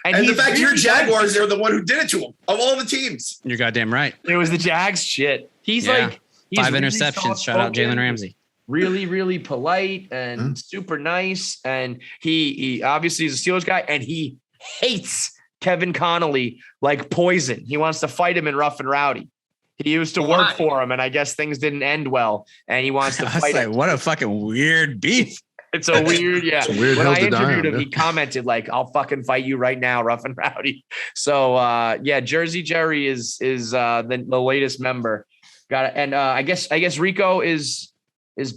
And the fact your Jaguars, they're the one who did it to him of all the teams. You're goddamn right. It was the Jags shit. He's 5 interceptions. Shout out Jalen Ramsey. Really, really polite and super nice. And he obviously is a Steelers guy and he hates Kevin Connolly like poison. He wants to fight him in Rough and Rowdy. He used to work for him, and I guess things didn't end well. And he wants to fight him. What a fucking weird beef. It's a weird, yeah. It's a weird when hill I to die interviewed on, him, he commented like, "I'll fucking fight you right now, Rough and Rowdy." So Jersey Jerry is the latest member. Got it. And I guess Rico is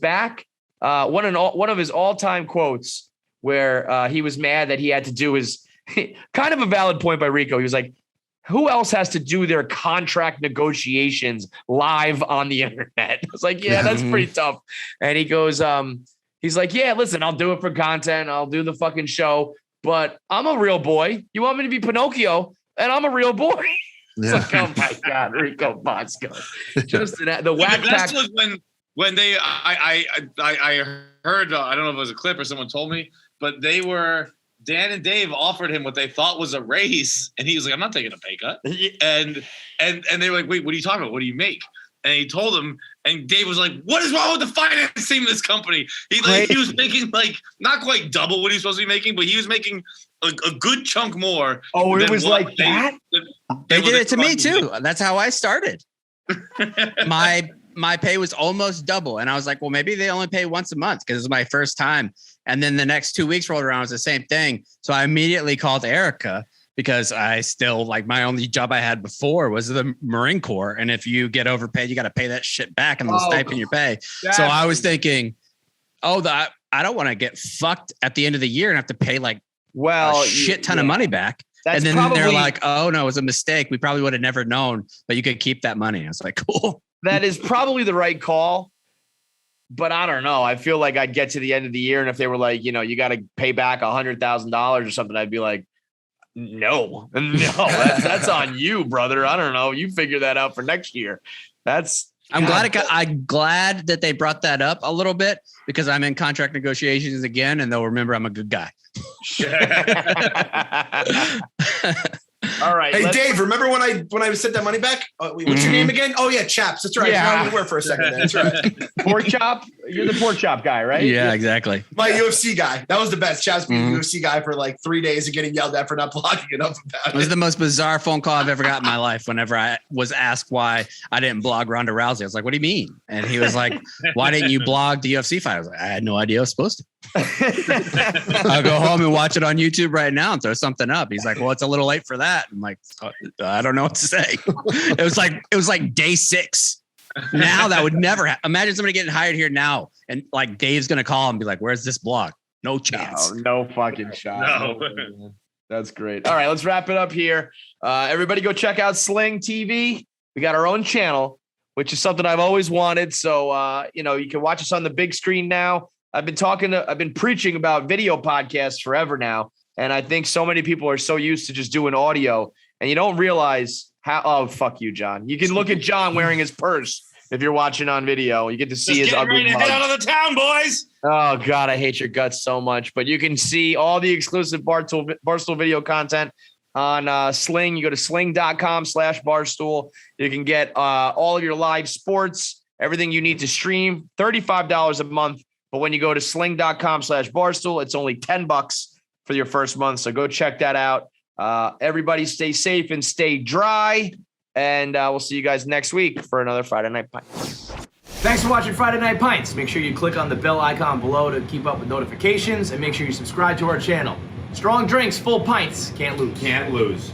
back. One of his all-time quotes where he was mad that he had to do his kind of a valid point by Rico. He was like, who else has to do their contract negotiations live on the internet? I was like, yeah, that's pretty tough. And he goes, he's like, yeah, listen, I'll do it for content. I'll do the fucking show, but I'm a real boy. You want me to be Pinocchio and I'm a real boy. It's like, oh my God, Rico Bosco. Just the whack pack. Was when they, I heard, I don't know if it was a clip or someone told me, but they were, Dan and Dave offered him what they thought was a raise, and he was like, "I'm not taking a pay cut." And they were like, "Wait, what are you talking about? What do you make?" And he told them, and Dave was like, "What is wrong with the finance team of this company?" He was making like not quite double what he's supposed to be making, but he was making a good chunk more. Oh, it was like that. They did it to me too. That's how I started. My pay was almost double, and I was like, "Well, maybe they only pay once a month because it was my first time." And then the next 2 weeks rolled around, it was the same thing. So I immediately called Erica because I still my only job I had before was the Marine Corps. And if you get overpaid, you got to pay that shit back and the stipend you pay. Exactly. So I was thinking, I don't want to get fucked at the end of the year and have to pay a shit ton of money back. And then they're like, oh no, it was a mistake. We probably would have never known, but you could keep that money. I was like, cool. That is probably the right call. But I don't know. I feel like I'd get to the end of the year, and if they were like, you got to pay back $100,000 or something, I'd be like, no, that's on you, brother. I don't know. You figure that out for next year. I'm glad that they brought that up a little bit because I'm in contract negotiations again, and they'll remember I'm a good guy. All right. Hey, Dave, remember when I sent that money back? What's your name again? Oh, yeah, Chaps. That's right. Yeah. We were for a second. That's right. Pork chop? You're the pork chop guy, right? Yeah, exactly. My UFC guy. That was the best. Chaps being the UFC guy for like 3 days and getting yelled at for not blogging enough about it. It was the most bizarre phone call I've ever got in my life. Whenever I was asked why I didn't blog Ronda Rousey, I was like, what do you mean? And he was like, why didn't you blog the UFC fight? I was like, I had no idea I was supposed to. I'll go home and watch it on YouTube right now and throw something up. He's like, well, it's a little late for that. I'm like, I don't know what to say. It was like day 6. Now that would never happen. Imagine somebody getting hired here now and like Dave's going to call and be like, where's this blog? No chance. No fucking shot. No. That's great. All right, let's wrap it up here. Everybody go check out Sling TV. We got our own channel, which is something I've always wanted. So, you can watch us on the big screen now. I've been preaching about video podcasts forever now. And I think so many people are so used to just doing audio and you don't realize how, oh, fuck you, John. You can look at John wearing his purse if you're watching on video. You get to see his ugly ready to head out of the town, boys. Oh God, I hate your guts so much. But you can see all the exclusive Barstool video content on Sling. You go to sling.com/Barstool. You can get all of your live sports, everything you need to stream, $35 a month. But when you go to sling.com/Barstool, it's only $10 for your first month. So go check that out. Everybody stay safe and stay dry. And we'll see you guys next week for another Friday Night Pint. Thanks for watching Friday Night Pints. Make sure you click on the bell icon below to keep up with notifications, and make sure you subscribe to our channel. Strong drinks, full pints. Can't lose. Can't lose.